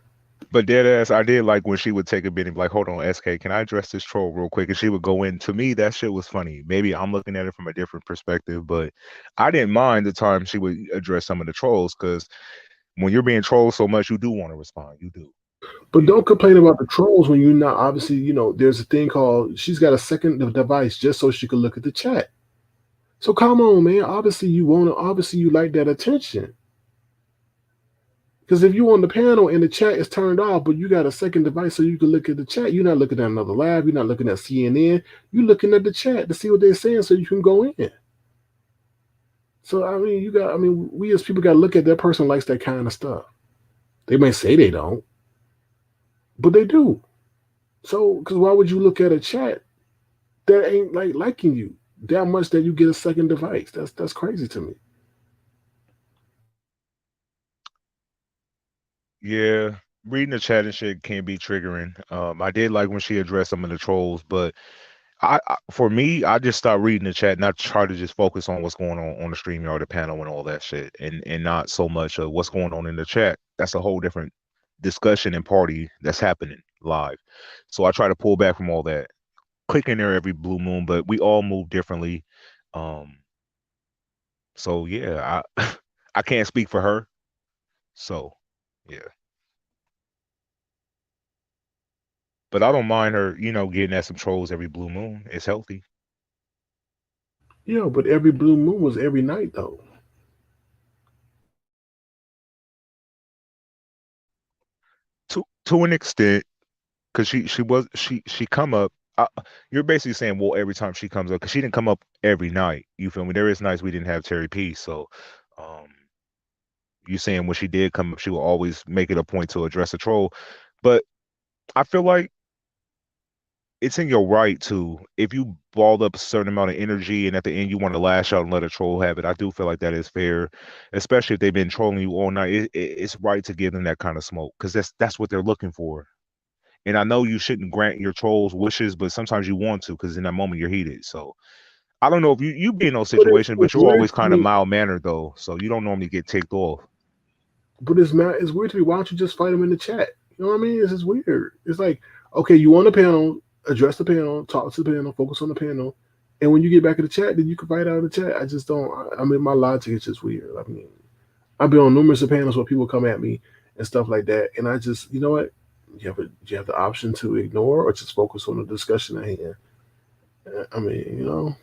But dead ass, I did like when she would take a bit and be like, hold on, SK, can I address this troll real quick? And she would go in. To me, that shit was funny. Maybe I'm looking at it from a different perspective, but I didn't mind the time she would address some of the trolls because when you're being trolled so much, you do want to respond. You do. But Yeah. don't complain about the trolls when you're not obviously, there's a thing called she's got a second device just so she could look at the chat. So come on, man. Obviously you like that attention. Because if you on the panel and the chat is turned off, but you got a second device so you can look at the chat, you're not looking at another lab, you're not looking at CNN, you're looking at the chat to see what they're saying so you can go in. So we as people gotta look at that person likes that kind of stuff. They may say they don't, but they do. So, because why would you look at a chat that ain't like liking you that much that you get a second device? That's crazy to me. Yeah. Reading the chat and shit can be triggering. I did like when she addressed some of the trolls, but for me, I just stopped reading the chat and I try to just focus on what's going on the StreamYard, the panel, and all that shit, and not so much of what's going on in the chat. That's a whole different discussion and party that's happening live. So I try to pull back from all that. Click in there every blue moon, but we all move differently. Um, so yeah, I I can't speak for her. So yeah, but I don't mind her, getting at some trolls every blue moon. It's healthy. Yeah, but every blue moon was every night though. to an extent, because she come up. You're basically saying, well, every time she comes up, because she didn't come up every night. You feel me? There is nights we didn't have Terry P. So, um, you saying when she did come up, she will always make it a point to address a troll. But I feel like it's in your right to, if you balled up a certain amount of energy and at the end you want to lash out and let a troll have it. I do feel like that is fair, especially if they've been trolling you all night. It's right to give them that kind of smoke because that's what they're looking for. And I know you shouldn't grant your trolls wishes, but sometimes you want to because in that moment you're heated. So I don't know if you be in those But situations, but it's you're weird always to kind of me. mild mannered though, so you don't normally get ticked off. But it's weird to me. Why don't you just fight them in the chat? You know what I mean? It's just weird. It's like, okay, you on the panel, address the panel, talk to the panel, focus on the panel, and when you get back in the chat, then you can fight out in the chat. I just don't. I mean, my logic is just weird. I mean, I've been on numerous of panels where people come at me and stuff like that, and I just, you know what? You have the option to ignore or just focus on the discussion at hand. I mean,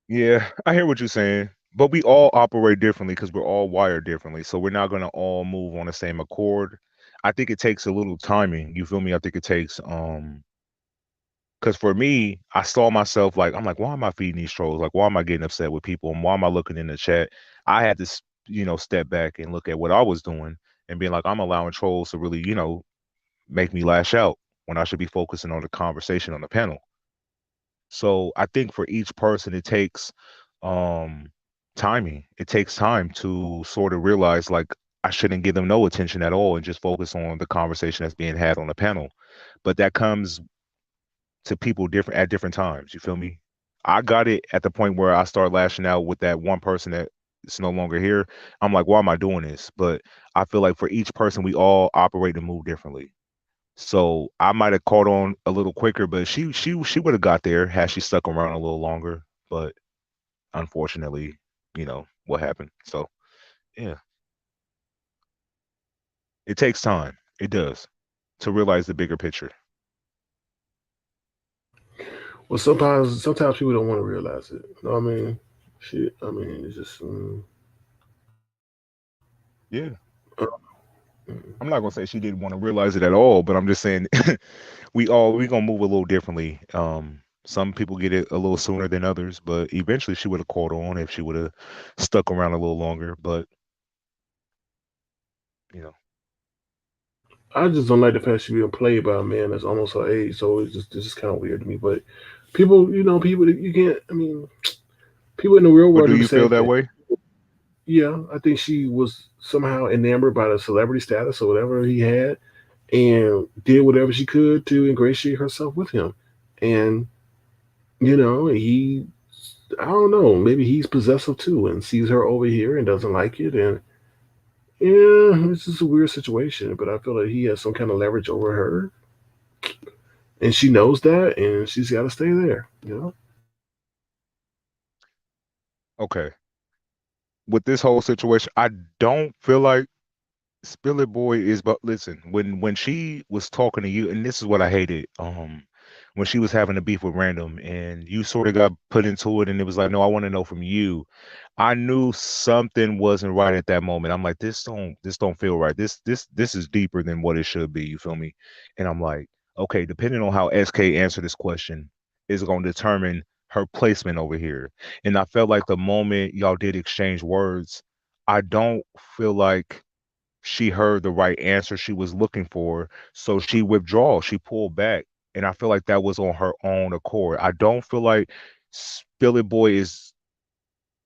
Yeah, I hear what you're saying, but we all operate differently because we're all wired differently. So we're not gonna all move on the same accord. I think it takes a little timing. You feel me? I think it takes because for me, I saw myself like I'm like, why am I feeding these trolls? Like, why am I getting upset with people? And why am I looking in the chat? I had to, step back and look at what I was doing and being like, I'm allowing trolls to really, make me lash out when I should be focusing on the conversation on the panel. So I think for each person, it takes um timing. It takes time to sort of realize like I shouldn't give them no attention at all and just focus on the conversation that's being had on the panel. But that comes to people different at different times. You feel me? I got it at the point where I start lashing out with that one person that is no longer here. I'm like, why am I doing this? But I feel like for each person, we all operate and move differently. So I might have caught on a little quicker, but she would have got there had she stuck around a little longer. But unfortunately, what happened. So yeah, it takes time. It does to realize the bigger picture. well, sometimes people don't want to realize it. You know what I mean? Shit. I mean, it's just. Yeah, Mm. I'm not gonna say she didn't want to realize it at all, but I'm just saying we gonna move a little differently. Some people get it a little sooner than others, but eventually she would have caught on if she would have stuck around a little longer. But you know, I just don't like the fact she's being played by a man that's almost her age. So it's just kind of weird to me. But people, people you can't. I mean, people in the real but world do do the you feel same that thing. way? Yeah, I think she was somehow enamored by the celebrity status or whatever he had, and did whatever she could to ingratiate herself with him. And he, I don't know, maybe he's possessive too and sees her over here and doesn't like it. And yeah, it's just a weird situation. But I feel like he has some kind of leverage over her, and she knows that, and she's got to stay there. Okay. With this whole situation, I don't feel like Spill It Boy is, but listen, when she was talking to you, and this is what I hated, when she was having a beef with Random, and you sort of got put into it, and it was like, no, I want to know from you. I knew something wasn't right at that moment. I'm like, this don't feel right. This is deeper than what it should be. You feel me? And I'm like, okay, depending on how SK answered this question is going to determine her placement over here. And I felt like the moment y'all did exchange words, I don't feel like she heard the right answer she was looking for, so she withdrew, she pulled back, and I feel like that was on her own accord. I don't feel like Billy Boy is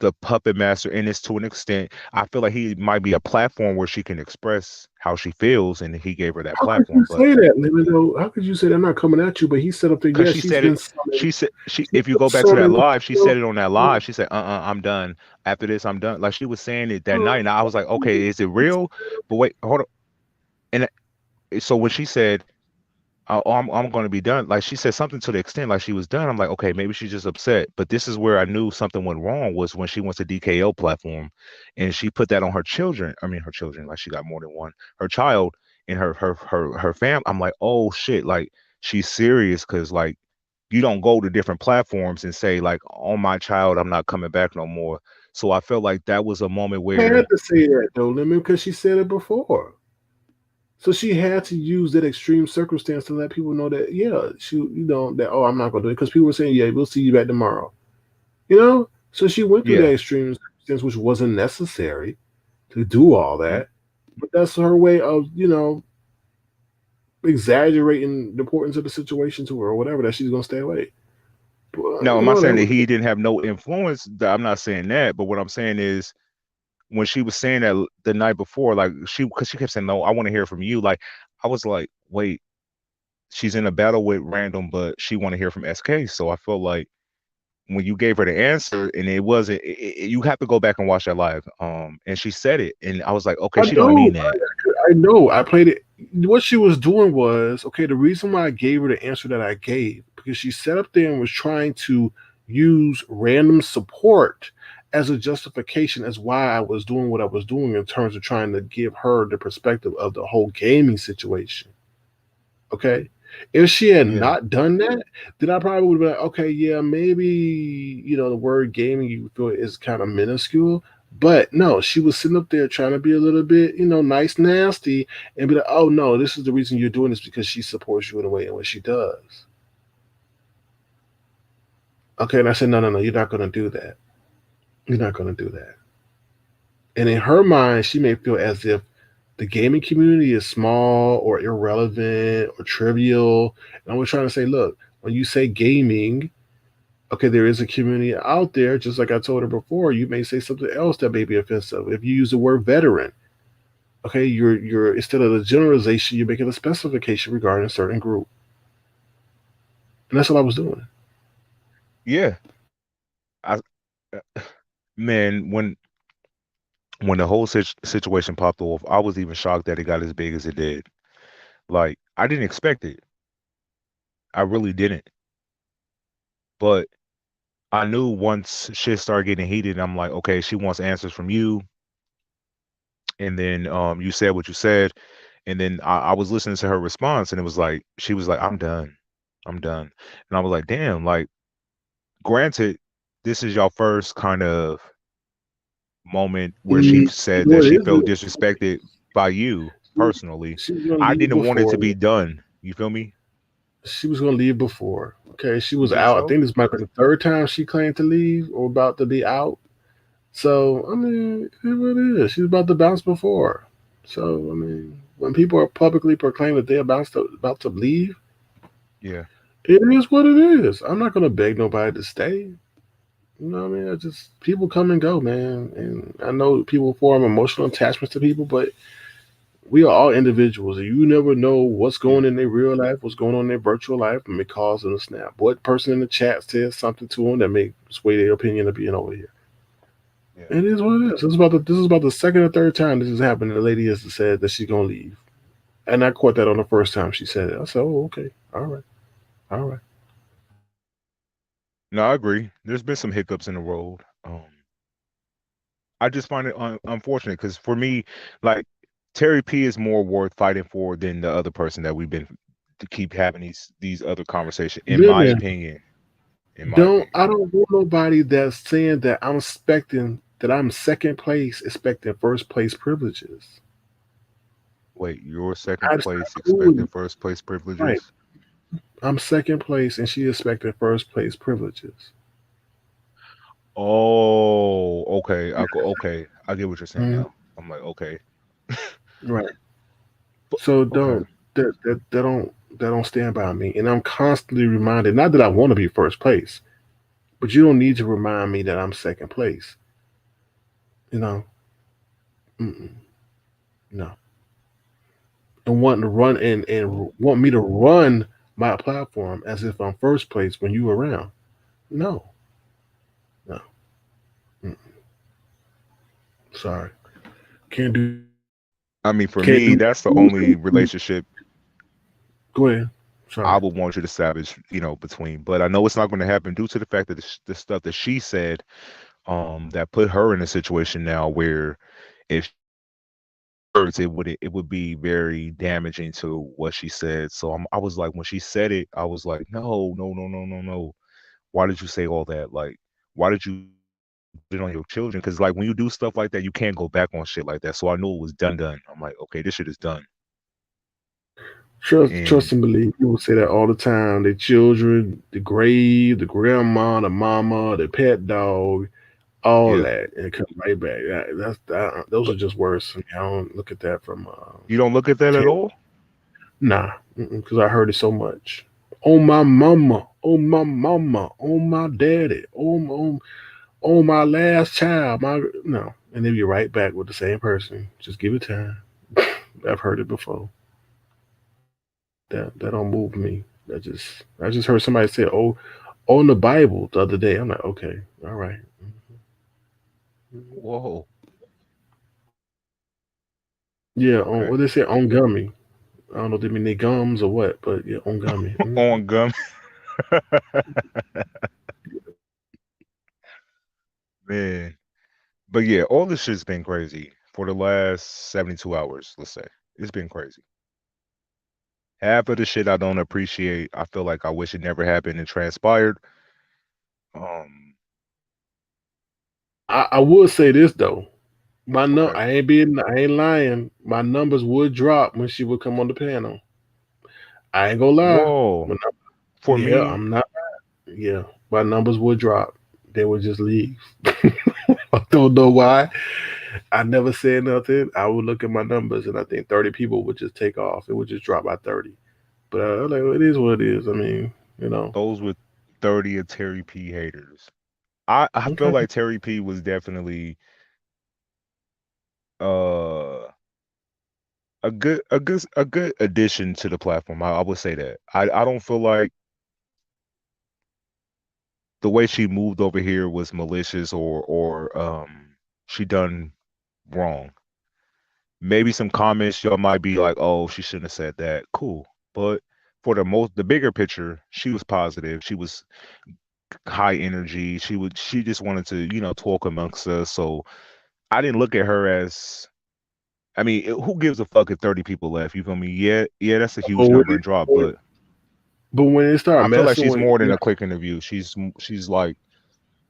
the puppet master in this to an extent. I feel like he might be a platform where she can express how she feels, and he gave her that How could you platform. But say that, Lemon? How could you say that? I'm not coming at you, but he said up there, because yeah, she she's said been it, summoned. she said she. She's If you been go back to that summoned. live, she said it on that live. She said, I'm done. After this, I'm done." Like she was saying it that night, and I was like, "Okay, is it real?" But wait, hold on. And so when she said, oh, I'm going to be done. Like she said something to the extent like she was done. I'm like, okay, maybe she's just upset. But this is where I knew something went wrong was when she went to DKO platform, and she put that on her children. I mean, her children, like she got more than one. Her child and her fam. I'm like, oh shit, like she's serious because like you don't go to different platforms and say like, oh my child, I'm not coming back no more. So I felt like that was a moment Had where, to say that though, Lemon, because she said it before. So she had to use that extreme circumstance to let people know that, yeah, she, that, oh, I'm not gonna do it because people were saying, yeah, we'll see you back tomorrow. You know, so she went through yeah, that extreme circumstance, which wasn't necessary to do all mm, that, but that's her way of, exaggerating the importance of the situation to her or whatever that she's gonna stay away. But, now am I that saying that was he didn't have no influence? I'm not saying that, but what I'm saying is when she was saying that the night before, like because she kept saying, "No, I want to hear from you." Like I was like, "Wait, she's in a battle with random, but she want to hear from SK." So I felt like when you gave her the answer, and it wasn't, you have to go back and watch that live. And she said it, and I was like, "Okay, I she don't know, mean that." I know. I played it. What she was doing was okay. The reason why I gave her the answer that I gave because she sat up there and was trying to use random support as a justification as why I was doing what I was doing in terms of trying to give her the perspective of the whole gaming situation. Okay. If she had Yeah, not done that, then I probably would have been like, okay, yeah, maybe, the word gaming you feel is kind of minuscule. But no, she was sitting up there trying to be a little bit, nice, nasty, and be like, oh no, this is the reason you're doing this because she supports you in a way in which she does. Okay. And I said, no, no, no, you're not going to do that. You're not going to do that. And in her mind, she may feel as if the gaming community is small or irrelevant or trivial. And I was trying to say, look, when you say gaming, okay, there is a community out there, just like I told her before, you may say something else that may be offensive. If you use the word veteran, okay, you're instead of the generalization, you're making a specification regarding a certain group. And that's what I was doing. yeah. I man, when the whole situation popped off, I was even shocked that it got as big as it did. Like I didn't expect it. I really didn't. But I knew once shit started getting heated, I'm like, okay, she wants answers from you. And then you said what you said. And then I was listening to her response, and it was like she was like, I'm done. I'm done. And I was like, damn, like granted, this is your first kind of moment where she You said know that what she it is? felt disrespected by you personally. She was gonna I leave didn't want it to before. be done. You feel me? She was gonna leave before. Okay, she You was think out. I so? think this might be the third time she claimed to leave or about to be out. So I mean, it is what it is. She's about to bounce before. So I mean, when people are publicly proclaiming that they're about to leave, Yeah. it is what it is. I'm not gonna beg nobody to stay. You know what I mean? I just people come and go, man. And I know people form emotional attachments to people, but we are all individuals. And you never know what's going Yeah. in their real life, what's going on in their virtual life, and may cause them to snap. What person in the chat says something to them that may sway their opinion of being over here. Yeah. It is what it is. This is about the second or third time this has happened. And the lady has said that she's gonna leave, and I caught that on the first time she said it. I said, "Oh, okay, all right, all right." No, I agree. There's been some hiccups in the road. I just find it unfortunate because for me, like Terry P is more worth fighting for than the other person that we've been to keep having these other conversations. In my Listen, opinion, in my don't opinion. I don't want nobody that's saying that I'm expecting that I'm second place, expecting first place privileges. Wait, you're second That's not place, cool. expecting first place Right. privileges? I'm second place, and she expecting first place privileges. Oh, okay. Okay. I get what you're saying Mhm. now. I'm like, okay. Right. But So okay. don't that don't stand by me, and I'm constantly reminded. Not that I want to be first place, but you don't need to remind me that I'm second place. You know, Mm-mm, no. And wanting to run and want me to run my platform as if I'm first place when you around. No, no. Mm, sorry, can't do that. I mean, for Can't me, do that's the only that. relationship Go ahead. I Sorry. would want you to savage, between. But I know it's not going to happen due to the fact that the stuff that she said, that put her in a situation now where if words, it would be very damaging to what she said. So I was like, when she said it, I was like, no, no, no, no, no, no. Why did you say all that? Like, why did you? put it on your children because like when you do stuff like that, you can't go back on shit like that. So I knew it was done. I'm like, okay, this shit is done. Trust And and believe. People say that all the time. Their children, the grave, the grandma, the mama, the pet dog, all yeah, that, and it comes right back. Those are but just worse. I, mean, I don't look at that from you don't look at that at ten. all. Nah, because I heard it so much. Oh my mama, oh my mama, oh my daddy, oh my last child, my no, and then you're right back with the same person. Just give it time. I've heard it before. That don't move me. I just heard somebody say, "Oh, on the Bible" the other day. I'm like, okay, all right. Whoa, Yeah, on okay, what they say on gummy. I don't know if they mean they gums or what, but yeah, on gummy. on gum, man. But yeah, all this shit's been crazy for the last 72 hours. Let's say it's been crazy. Half of the shit I don't appreciate. I feel like I wish it never happened and transpired. Um, I would say this though. My no, okay. I ain't lying. My numbers would drop when she would come on the panel. I ain't gonna lie. Whoa. When I, For yeah, me, I'm not. Yeah, my numbers would drop. They would just leave. I don't know why. I never said nothing. I would look at my numbers, and I think 30 people would just take off. It would just drop by 30. But like, it is what it is. I mean, you know. those were 30 of Terry P haters. I feel Okay. like Terry P was definitely uh a good addition to the platform. I would say that. I don't feel like the way she moved over here was malicious or she done wrong. Maybe some comments y'all might be like, "Oh, she shouldn't have said that." Cool. But for the bigger picture, she was positive. She was high energy. She just wanted to, talk amongst us. So I didn't look at her as I mean, who gives a fuck if 30 people left? You feel me? Yeah, yeah, that's a But huge when number and drop, when, but but when they start I feel like messing she's with, more than a click interview. She's like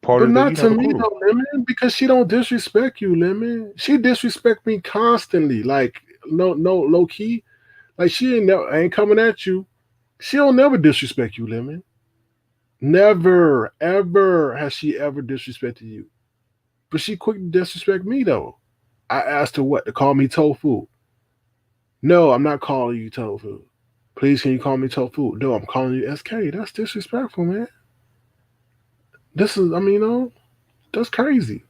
part but of not the to me crew. though, Lemon, because she don't disrespect you, Lemon. She disrespect me constantly. Like no low key. Like she ain't never ain't coming at you. She don't never disrespect you, Lemon. Never, ever has she ever disrespected you. But she quick to disrespect me though. I asked her what to call me tofu. No, I'm not calling you tofu. Please, can you call me tofu? No, I'm calling you SK. That's disrespectful, man. This is, I mean, that's crazy.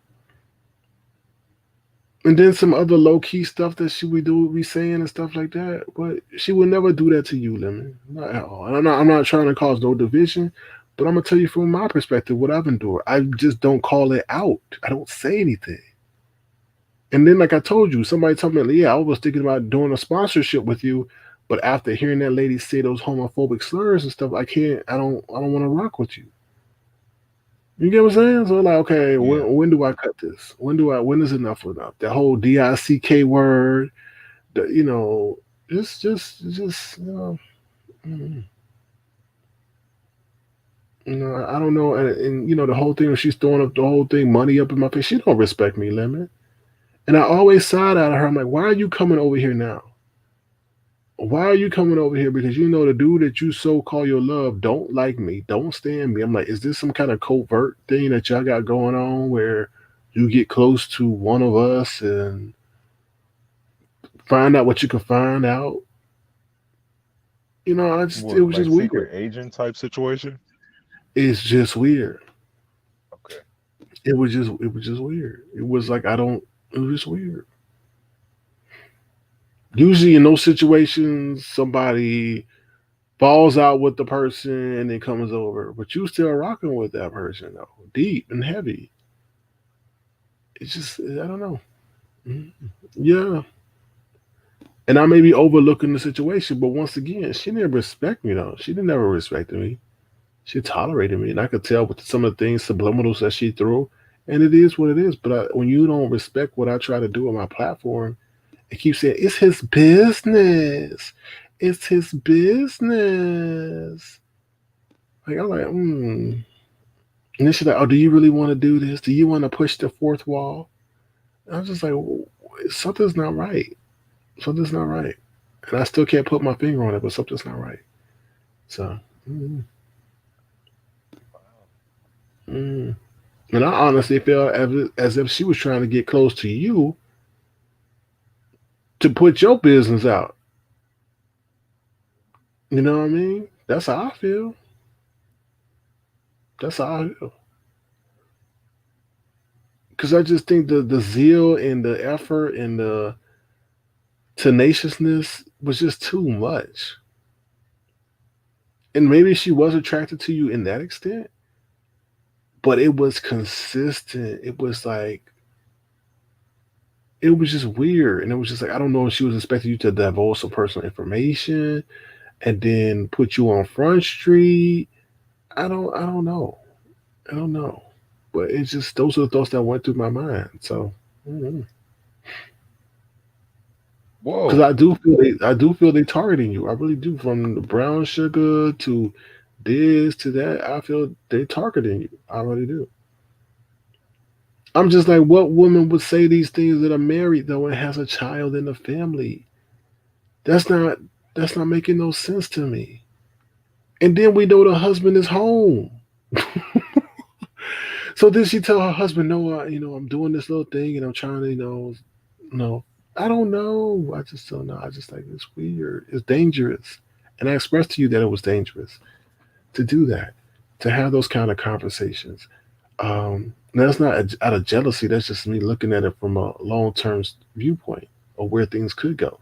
And then some other low key stuff that she would do, be saying and stuff like that. But she would never do that to you, Lemon. Not at all. And I'm not trying to cause no division, but I'm gonna tell you from my perspective what I've endured. I just don't call it out. I don't say anything. And then, like I told you, somebody told me, yeah, I was thinking about doing a sponsorship with you, but after hearing that lady say those homophobic slurs and stuff, I can't. I don't want to rock with you. You get what I'm saying? So like, okay, Yeah. when do I cut this? When is enough enough? That whole DICK word, you know, just mm, I don't know, and you know the whole thing. She's throwing up the whole thing, money up in my face. She don't respect me, Lemon. And I always side out of her. I'm like, why are you coming over here now? Why are you coming over here? Because you know the dude that you so call your love don't like me, don't stand me. I'm like, is this some kind of covert thing that y'all got going on where you get close to one of us and find out what you can find out? You know, it What, was like just weird. secret agent type situation? It's just weird. Okay. It was just weird. It was like I don't. It was just weird. Usually in those situations, somebody falls out with the person and then comes over, but you still rocking with that person though, deep and heavy. It's just I don't know. Mhm. Yeah, and I may be overlooking the situation, but once again, she didn't respect me though. She didn't never respected me. She tolerated me, and I could tell with some of the things subliminals that she threw. And it is what it is. But when you don't respect what I try to do on my platform, it keeps saying it's his business. It's his business. Like I'm like, And then she's like, "Oh, do you really want to do this? Do you want to push the fourth wall?" And I was just like, something's not right. Something's not right. And I still can't put my finger on it, but something's not right. So, mm, mm. And I honestly felt as if she was trying to get close to you to put your business out. You know what I mean? That's how I feel. That's how I feel. Because I just think the zeal and the effort and the tenaciousness was just too much. And maybe she was attracted to you in that extent, but it was consistent. It was like it was just weird, and it was just like I don't know if she was expecting you to divulge some personal information and then put you on Front Street. I don't know. I don't know. But it's just those are the thoughts that went through my mind. So, because Whoa. I do feel they targeting you. I really do. From the brown sugar to this to that, I feel they targeting you. I really do. I'm just like, what woman would say these things that are married though and has a child in the family? That's not that's not making no sense to me. And then we know the husband is home. So did she tell her husband, no, I'm doing this little thing and I'm trying to, no, I don't know. I just don't know. I just like it's weird. It's dangerous. And I expressed to you that it was dangerous to do that, to have those kind of conversations. That's not out of jealousy. That's just me looking at it from a long term viewpoint of where things could go.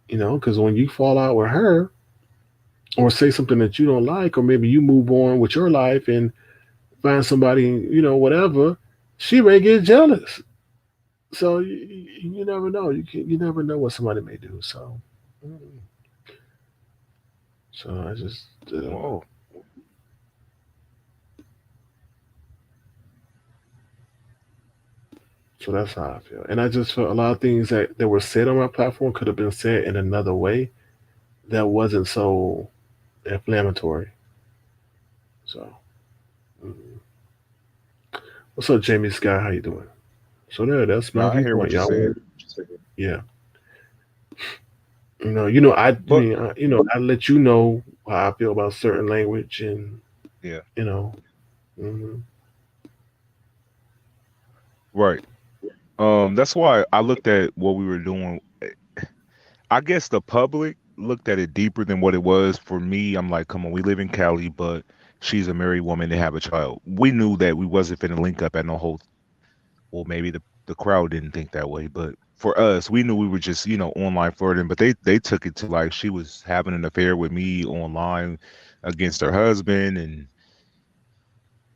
Because when you fall out with her or say something that you don't like, or maybe you move on with your life and find somebody, whatever, she may get jealous. So you never know. You never know what somebody may do. So, mm, so I just Whoa. so that's how I feel. And I just felt a lot of things that were said on my platform could have been said in another way that wasn't so inflammatory. So, mm. What's up, Jamie Scott? How you doing? So that's No, my I hear viewpoint, what you y'all. said. Yeah, But I let you know how I feel about certain language, and yeah, you know, hmm right. That's why I looked at what we were doing. I guess the public looked at it deeper than what it was. For me, I'm like, come on, we live in Cali, but she's a married woman. They have a child. We knew that we wasn't finna link up at no whole. Well, maybe the crowd didn't think that way, but for us, we knew we were just online flirting. But they took it to like she was having an affair with me online against her husband, and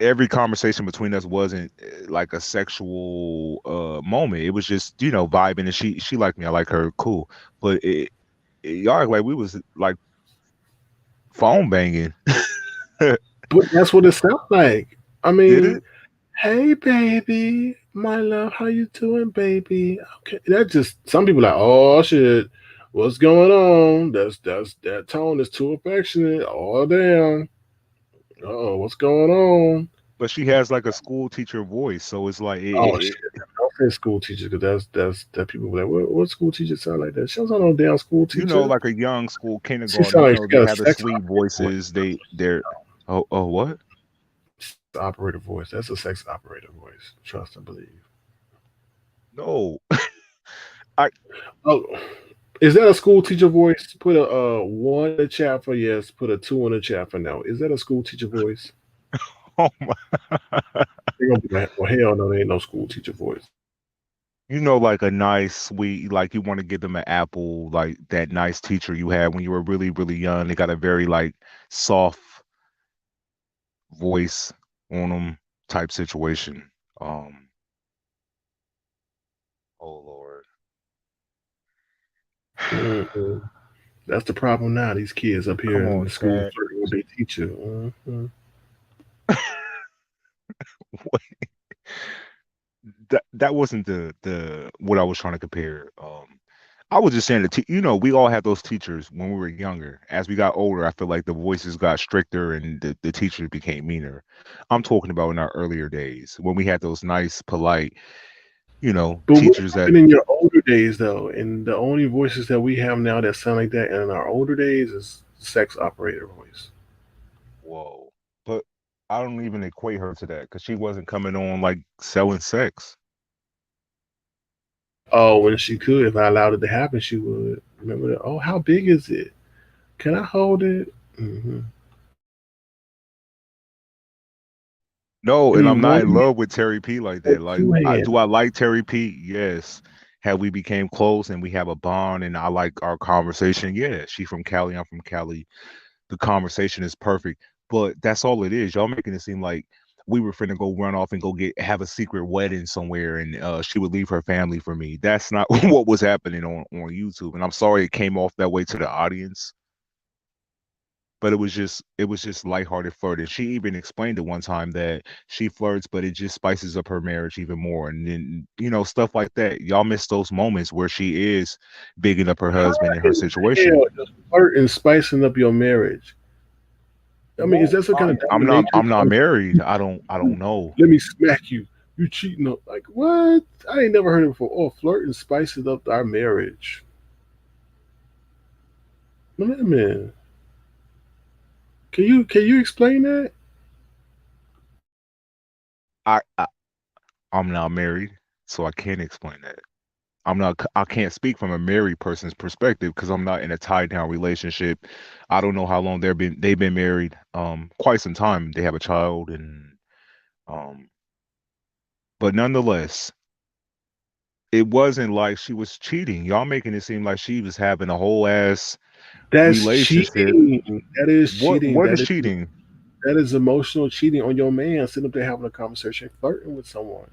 every conversation between us wasn't like a sexual moment. It was just vibing, and she liked me, I like her, cool. But y'all act like we was like phone banging. but that's what it sounds like. I Did mean, it? hey, baby, my love, how you doing, baby? Okay, that just some people like, oh shit, what's going on? That tone is too affectionate. Oh damn, oh what's going on? But she has like a school teacher voice, so it's like Oh shit, don't say school teachers because that's that people be like, what school teachers sound like that? She don't sound no damn school teacher. like a young school She kindergarten. sound like she They got a have the sex sweet operator voice. voices. They're oh what? Sex operator voice. That's a sex operator voice. Trust and believe. No. I Oh, is that a school teacher voice? Put a one in the chat for yes. Put a two in the chat for no. Is that a school teacher voice? oh my. They're gonna be like, well, hell no, there ain't no school teacher voice. Like a nice, sweet, like you want to give them an apple, like that nice teacher you had when you were really, really young. They got a very like soft voice on them type situation. Um, oh Lord. Mm-mm. That's the problem now. These kids up here Come in on, the school chat. flirting with their teacher. That wasn't the what I was trying to compare. I was just saying that we all had those teachers when we were younger. As we got older, I feel like the voices got stricter and the teachers became meaner. I'm talking about in our earlier days when we had those nice, polite, But what teachers that. happened in your older days, though? And the only voices that we have now that sound like that in our older days is sex operator voice. Whoa. But I don't even equate her to that because she wasn't coming on like selling sex. Oh, when she could, if I allowed it to happen, she would. Remember that? Oh, how big is it? Can I hold it? No, You and need I'm not one in hand love with Terry P like or that. Like, two do hands? I like Terry P? Yes. Have we became close and we have a bond and I like our conversation? Yeah. She from Cali, I'm from Cali. The conversation is perfect. But that's all it is. Y'all making it seem like we were finna go run off and go get have a secret wedding somewhere and she would leave her family for me. That's not what was happening on YouTube. And I'm sorry it came off that way to the audience, but it was just lighthearted flirting. She even explained at one time that she flirts, but it just spices up her marriage even more. And then stuff like that. Y'all miss those moments where she is bigging up her How husband and her in the situation. hell does flirting spicing up your marriage? I mean, is Well, that some kind of I'm not I'm dominatrix? not Like, married. I don't know. let me smack you. You cheating on like what? I ain't never heard it before. Oh, flirting spices up our marriage. Man, can you explain that? I, I I'm not married, so I can't explain that. I can't speak from a married person's perspective because I'm not in a tied down relationship. I don't know how long they've been married. Quite some time. They have a child and um but nonetheless, it wasn't like she was cheating. Y'all making it seem like she was having a whole ass That's relationship. cheating. That is cheating. What is cheating? That is emotional cheating on your man sitting up there having a conversation, flirting with someone.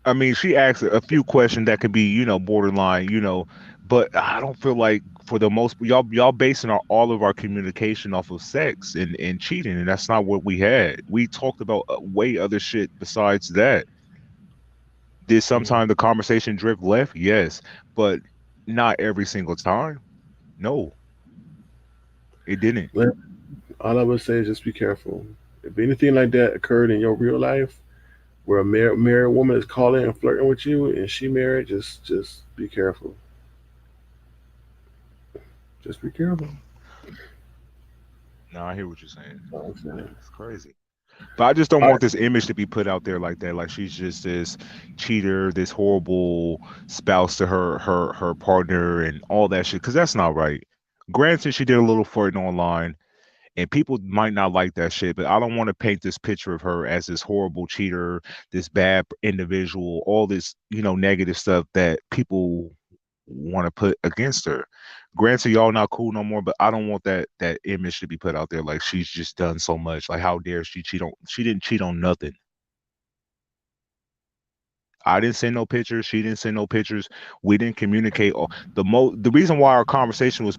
I mean, she asked a few questions that could be, borderline, but I don't feel like for the most y'all basing all of our communication off of sex and cheating, and that's not what we had. We talked about way other shit besides that. Did sometimes the conversation drift left? Yes, but not every single time. No, it didn't. Well, all I would say is just be careful. If anything like that occurred in your real life, where a married woman is calling and flirting with you, and she married, just be careful. Just be careful. No, I hear what you're saying. That's all I'm saying. It's crazy. But I just don't All right. want this image to be put out there like that. Like she's just this cheater, this horrible spouse to her partner and all that shit. Because that's not right. Granted, she did a little flirting online, and people might not like that shit. But I don't want to paint this picture of her as this horrible cheater, this bad individual, all this negative stuff that people want to put against her. Granted, y'all not cool no more, but I don't want that image to be put out there like she's just done so much. Like how dare she cheat on? She didn't cheat on nothing. I didn't send no pictures. She didn't send no pictures. We didn't communicate. The reason why our conversation was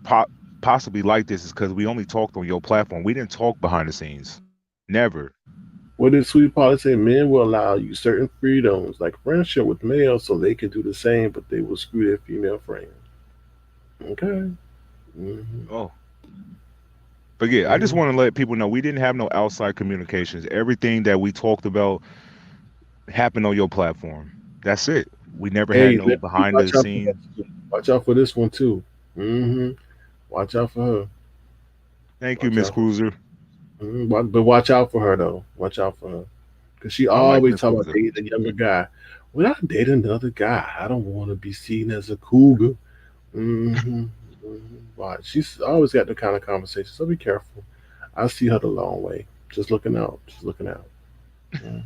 possibly like this is because we only talked on your platform. We didn't talk behind the scenes. Never. What did Sweet Polly say? Men will allow you certain freedoms, like friendship with males, so they can do the same, but they will screw their female friends. Okay. hmm Oh, but yeah, I just hmm want to let people know we didn't have no outside communications. Everything that we talked about happened on your platform. That's it. We never had Hey, no behind the watch out for scene. her. Watch out for this one too. hmm Watch out for her. Thank you, Watch Miss out for. Cruiser. But watch out for her though. Watch out for her, because she I like always Miss talk about Cruiser. dating a younger guy. When I date another guy, I don't want to be seen as a cougar. hmm Watch. She's always got the kind of conversation. So be careful. I see her the long way. Just looking out. Just looking out. hmm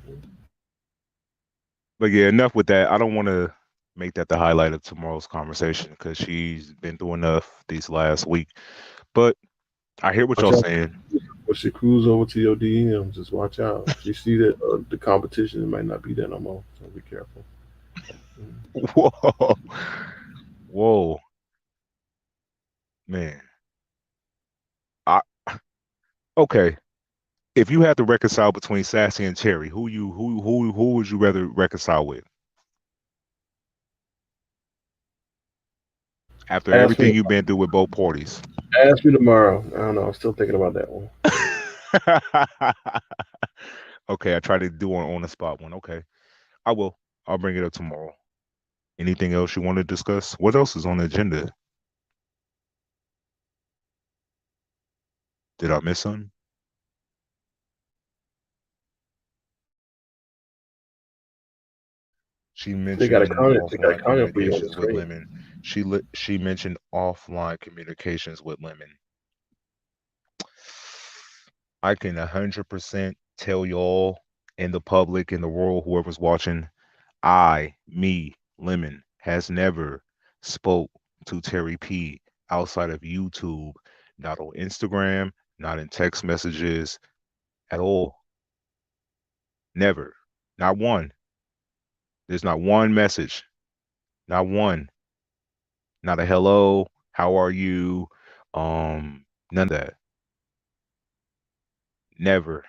But yeah, enough with that. I don't want to make that the highlight of tomorrow's conversation because she's been through enough these last week. But I hear what Watch y'all out. saying. When she cruise over to your DM, just watch out. She see that the competition might not be there no more. So be careful. Mhm. Whoa, whoa, man. I okay. If you had to reconcile between Sassy and Cherry, who would you rather reconcile with? After Ask me, everything you've been through with both parties. ask me tomorrow. I don't know. I'm still thinking about that one. Okay, I try to do on the spot one. Okay, I will. I'll bring it up tomorrow. Anything else you want to discuss? What else is on the agenda? Did I miss something? She mentioned They got a offline comment for you on the communications with screen. Lemon. She mentioned offline communications with Lemon. I can 100% tell y'all in the public, in the world, whoever's watching, me, Lemon, has never spoke to Terry P outside of YouTube, not on Instagram, not in text messages at all. Never. Not one. There's not one message. Not one. Not a hello, how are you? None of that. Never.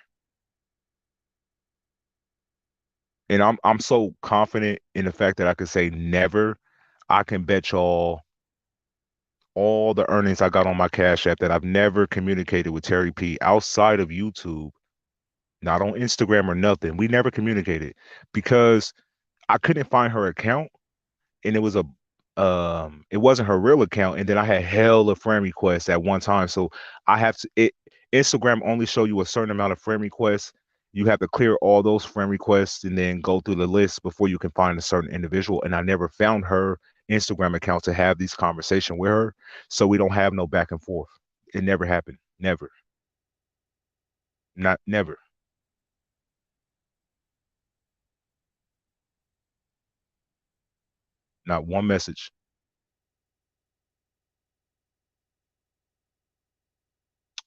And I'm so confident in the fact that I can say never. I can bet y'all all the earnings I got on my Cash App that I've never communicated with Terry P outside of YouTube, not on Instagram or nothing. We never communicated because I couldn't find her account, and it wasn't her real account, and then I had hell of friend requests at one time. So I have to it Instagram only show you a certain amount of friend requests. You have to clear all those friend requests and then go through the list before you can find a certain individual. And I never found her Instagram account to have these conversation with her. So we don't have no back and forth. It never happened. Never. Not never. Not one message.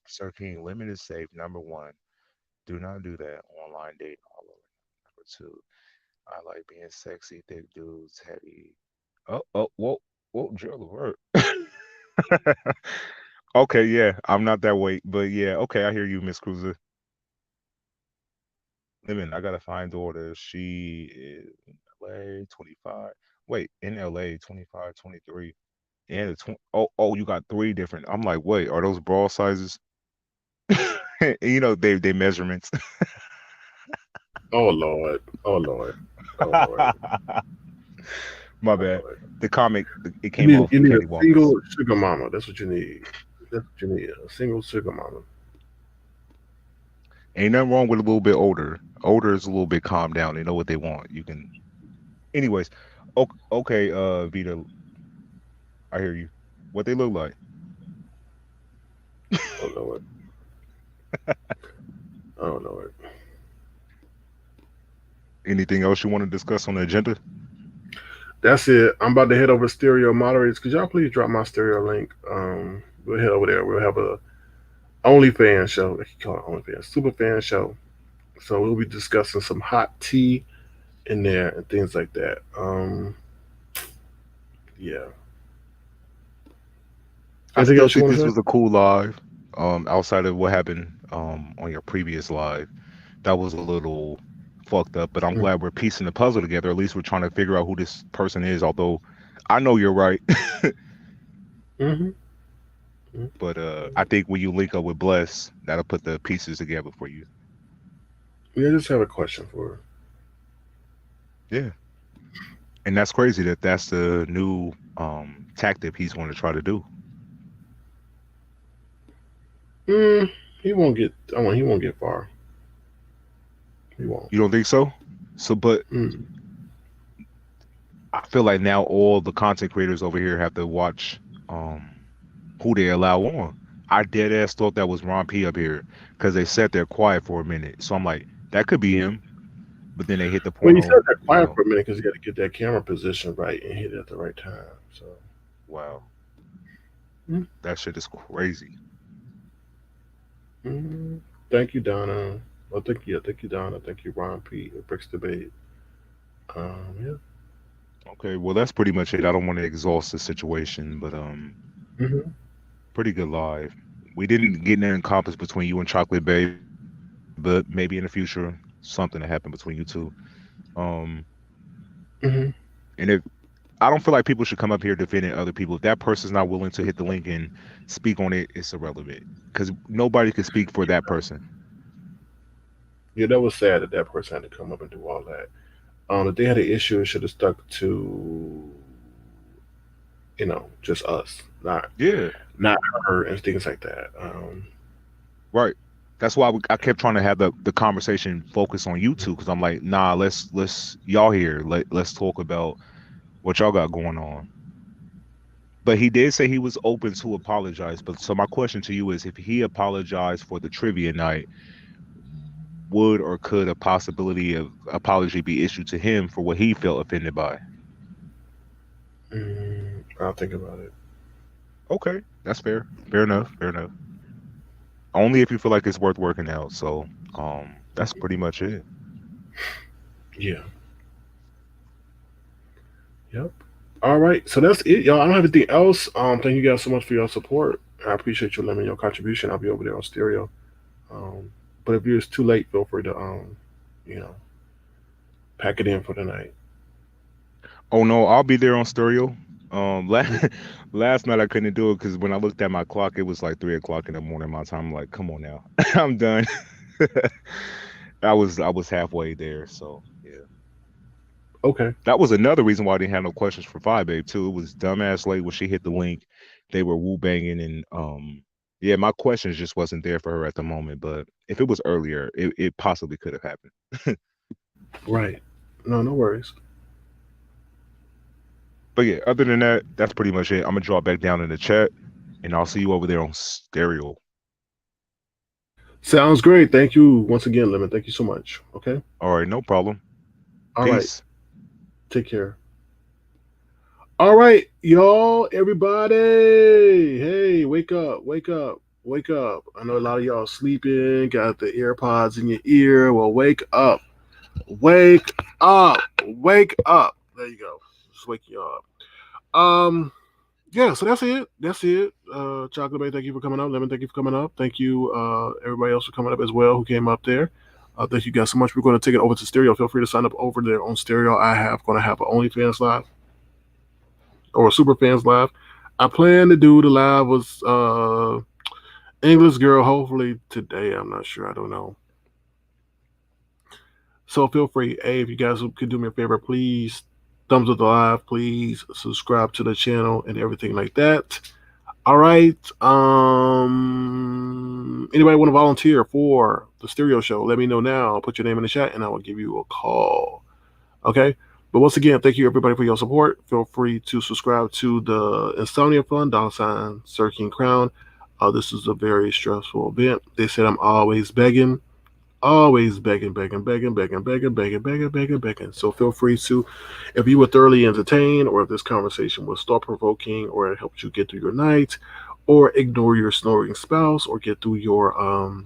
Sir King, limited safe. Number one. Do not do that. Online dating all over. Number two. I like being sexy, thick dudes, heavy. Whoa, Gerald Levert. Okay, yeah, I'm not that weight, but yeah, okay, I hear you, Miss Cruiser. Lemon, I gotta find daughter. She is in LA, 25. Wait, in LA, 25, 23. And oh, you got three different. I'm like, wait, are those bra sizes? They measurements. Oh Lord. Oh Lord. Oh Lord. My Oh bad. Lord. The comic, it came off You need a cattywampus. single sugar mama. That's what you need. That's what you need. A single sugar mama. Ain't nothing wrong with a little bit older. Older is a little bit calmed down. They know what they want. You can, anyways. Okay, Vita, I hear you. What they look like? Oh Lord. Oh Lord. Anything else you want to discuss on the agenda? That's it. I'm about to head over to Stereo Moderators. Could y'all please drop my stereo link? We'll head over there. We'll have a OnlyFans show. They call it OnlyFans. Super fan show. So we'll be discussing some hot tea in there and things like that. Yeah. I Anything still else you think want this to say? was a cool live. Outside of what happened on your previous live, that was a little fucked up. But I'm glad we're piecing the puzzle together. At least we're trying to figure out who this person is. Although I know you're right, Mm-hmm. but I think when you link up with Bless, that'll put the pieces together for you. Yeah, I just have a question for Yeah. And that's crazy that that's the new tactic he's going to try to do. her. He won't get. I mean, he won't get far. He won't. You don't think so? So, but Mm. I feel like now all the content creators over here have to watch who they allow on. I dead ass thought that was Ron P up here because they sat there quiet for a minute. So I'm like, that could be him. But then they hit the Well, point he said on, that quiet for a minute because he had to get that camera position right and hit it at the right time. So. wow, Mm. that shit is crazy. Mm. Thank you, Donna. Well, thank you, Donna. Thank you, Ron P. Bricks Debate. Yeah. Okay, well that's pretty much it. I don't want to exhaust the situation, but Mm-hmm. pretty good live. We didn't get an encompass between you and Chocolate Bay, but maybe in the future something to happen between you two. Um, Mm-hmm. and I don't feel like people should come up here defending other people. If that person's not willing to hit the link and speak on it, it's irrelevant because nobody can speak for that person. Yeah, that was sad that that person had to come up and do all that. If they had an issue, it should have stuck to, just us, Yeah, not her and things like that. right. That's why I kept trying to have the conversation focus on you two because I'm like, nah, let's y'all here. Let's talk about what y'all got going on. But he did say he was open to apologize. But so my question to you is, if he apologized for the trivia night, would or could a possibility of apology be issued to him for what he felt offended by? I'll think about it. Okay, that's fair. Fair enough. Fair enough. Only if you feel like it's worth working out. So, that's pretty much it. Yeah. Yep. All right. So that's it, y'all. I don't have anything else. Thank you guys so much for your support. I appreciate you lending your contribution. I'll be over there on stereo. Um, but if it's too late, feel free to you know, pack it in for the night. Oh no, I'll be there on stereo. Last night I couldn't do it because when I looked at my clock, it was like 3 o'clock in the morning my time. I'm like, come on now, I'm done. I was halfway there, so yeah. Okay. That was another reason why I didn't have no questions for Five Babe too. It was dumbass late when she hit the link. They were woo banging and yeah, my questions just wasn't there for her at the moment. But if it was earlier, it possibly could have happened. Right. No, no worries. But yeah, other than that, that's pretty much it. I'm gonna drop back down in the chat, and I'll see you over there on stereo. Sounds great. Thank you once again, Lemon. Thank you so much. Okay. All right, no problem. All right. Peace. Take care. All right, y'all, everybody. Hey, wake up, wake up, wake up. I know a lot of y'all sleeping, got the AirPods in your ear. Well, wake up. Wake up. Wake up. There you go. Just wake you up. Yeah, so that's it. That's it. Chocolate Bay, thank you for coming up. Lemon, thank you for coming up. Thank you, everybody else for coming up as well who came up there. Thank you guys so much. We're going to take it over to Stereo. Feel free to sign up over there on Stereo. I have going to have an OnlyFans live or a Superfans live. I plan to do the live with English Girl hopefully today. I'm not sure. I don't know. So feel free. Hey, if you guys could do me a favor, please thumbs up the live. Please subscribe to the channel and everything like that. All right. Anybody want to volunteer for the stereo show? Let me know now. Put your name in the chat and I will give you a call. Okay. But once again, thank you everybody for your support. Feel free to subscribe to the Insomnia Fund, $ Sir King Crown. This is a very stressful event. They said I'm always begging, begging, begging, begging, begging, begging, begging, begging, begging. So feel free to, if you were thoroughly entertained, or if this conversation was thought provoking, or it helped you get through your night, or ignore your snoring spouse, or get through your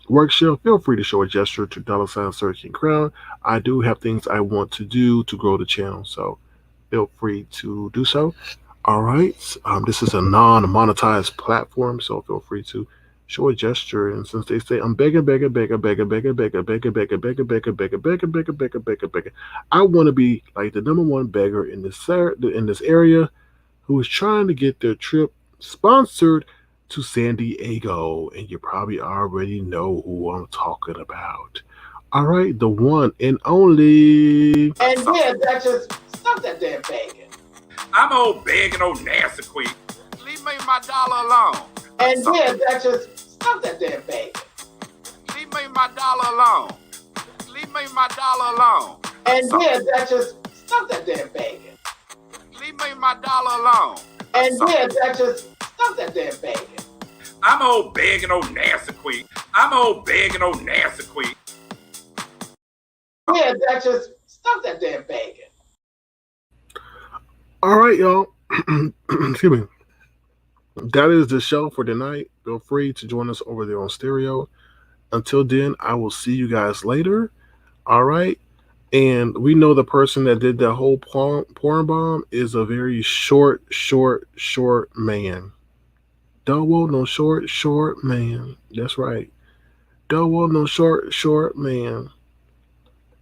work shift, feel free to show a gesture to $ Sir King Crown. I do have things I want to do to grow the channel, so feel free to do so. All right. This is a non-monetized platform, so feel free to show a gesture. And since they say I'm begging, begging, begging, begging, begging, begging, begging, begging, begging, begging, begging, begging, begging, begging, begging, begging, I want to be like the number one beggar in this area who is trying to get their trip sponsored to San Diego, and you probably already know who I'm talking about. All right, the one and only. And yeah, that just stop that damn begging. I'm old begging old nasty queen. Leave me my dollar alone. And yeah, that just stop that damn begging. Leave me my dollar alone. Leave me my dollar alone. And yeah, that just stop that damn begging. Leave me my dollar alone. And yeah, that just stop that damn begging. I'm old begging old nasty queen. I'm old begging old nasty queen. Yeah, that just stop that damn begging. All right, y'all. Excuse me. That is the show for tonight. Feel free to join us over there on stereo. Until then, I will see you guys later. All right. And we know the person that did that whole porn bomb is a very short man. Don't want no short man. That's right. Don't want no short man.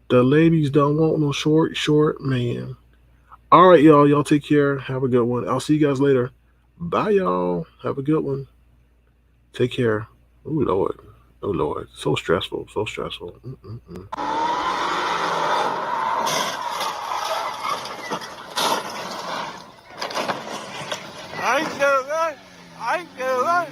The ladies don't want no short man. All right, y'all. Y'all take care. Have a good one. I'll see you guys later. Bye, y'all. Have a good one. Take care. Oh Lord. Oh Lord. So stressful. So stressful. Mm-mm-mm. I ain't gonna lie.